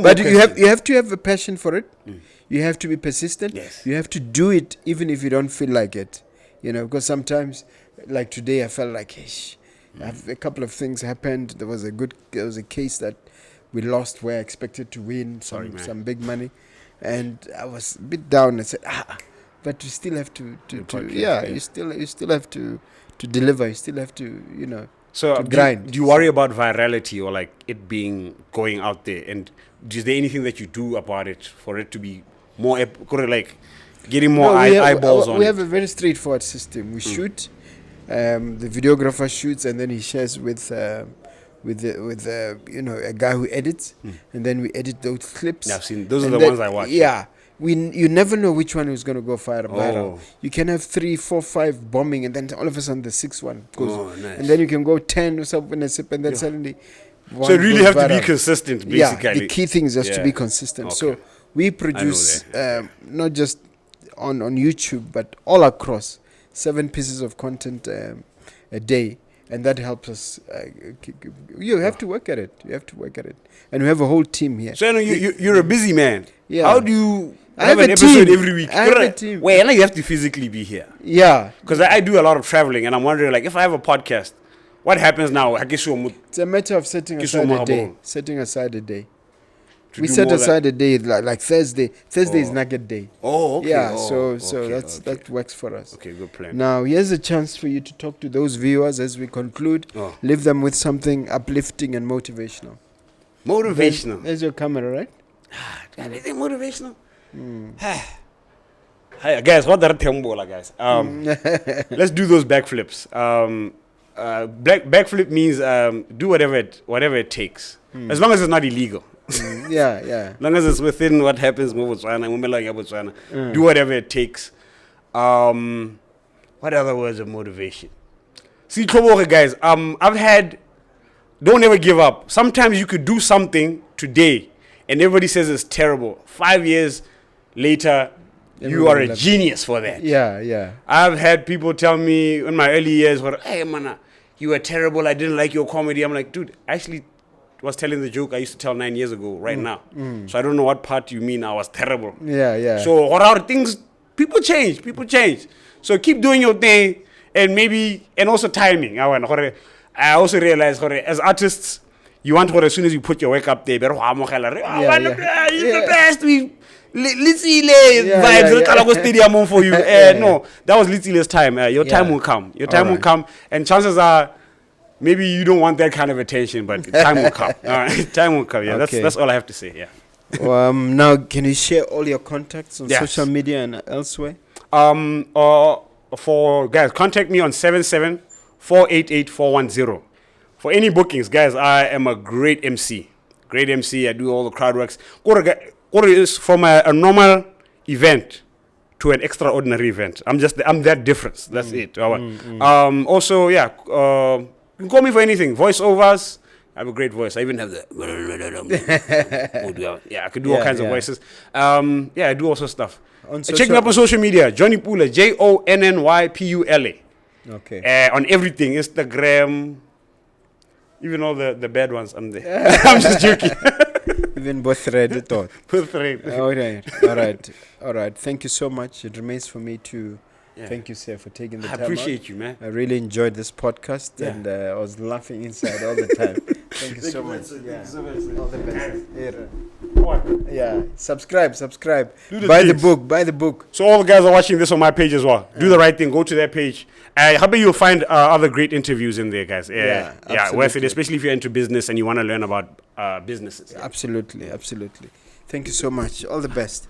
But you have to have a passion for it. You have to be persistent. Yes. You have to do it even if you don't feel like it. Because sometimes, like today, I felt like, a couple of things happened. There was a case that we lost where I expected to win some big money. And I was a bit down and said, but you still have to you still have to deliver. You still have to, So to grind. Do you worry about virality or like it being going out there? And is there anything that you do about it for it to be more like getting more eyeballs on it? We have a very straightforward system. We shoot, the videographer shoots, and then he shares with a guy who edits, and then we edit those clips. Yeah, I've seen those are the ones I watch. Yeah. You never know which one is going to go viral. You can have 3, 4, 5 bombing, and then all of a sudden the 6th one goes. Oh, nice. And then you can go 10 or something, and then suddenly. So you really have to be consistent, basically. Yeah, the key thing is just to be consistent. Okay. So we produce not just on YouTube, but all across 7 pieces of content a day. And that helps us. You have to work at it. And we have a whole team here. So I know you're a busy man. Yeah. How do you I have have an a episode team. every week? I have a team. Wait, you have to physically be here. Yeah. Because I do a lot of traveling, and I'm wondering, like, if I have a podcast, what happens now? It's a matter of setting aside a day. We do set more aside a day like Thursday. Thursday is Nugget Day. Oh, okay. Yeah, Oh, so okay, that works for us. Okay, good plan. Now, here's a chance for you to talk to those viewers as we conclude. Oh. Leave them with something uplifting and motivational. Motivational. There's your camera, right? Anything motivational? Hi, guys, what the tembola, guys? Let's do those backflips. Backflip means do whatever it takes, as long as it's not illegal. Yeah. As long as it's within what happens, do whatever it takes. What other words of motivation? See, guys, I've had, don't ever give up. Sometimes you could do something today and everybody says it's terrible. 5 years later, you are a genius for that. Yeah. I've had people tell me in my early years, hey, man, you were terrible. I didn't like your comedy. I'm like, dude, I actually was telling the joke I used to tell 9 years ago now. So I don't know what part you mean I was terrible. Yeah. So what are things? People change. So keep doing your thing, and also timing. I also realize as artists, you want as soon as you put your work up there, you're the best. Let's see vibes stadium for you. No, that was Litzile's time. Your time will come. Will come, and chances are maybe you don't want that kind of attention, but time will come. Time will come. Yeah, that's all I have to say. Yeah. Now, can you share all your contacts on social media and elsewhere? For guys, contact me on 77-488-410. For any bookings, guys, I am a great MC. I do all the crowd works. What is from a normal event to an extraordinary event. I'm that difference. That's it. Also, you can call me for anything. Voiceovers. I have a great voice. I even have the I can do all kinds of voices. I do also stuff. Check me up on social media. Jonny Pula, JONNYPULA. Okay. On everything, Instagram, even all the bad ones. I'm there. I'm just joking. Even both read thought. Both read. All right. Thank you so much. It remains for me to thank you, sir, for taking the time. I appreciate you, man. I really enjoyed this podcast, and I was laughing inside all the time. Thank you so much. All the best. What? Yeah. Subscribe. Buy the book. So all the guys are watching this on my page as well. Do the right thing. Go to their page. I hope you'll find other great interviews in there, guys. Worth it, especially if you're into business and you want to learn about businesses. Absolutely. Thank you so much. All the best.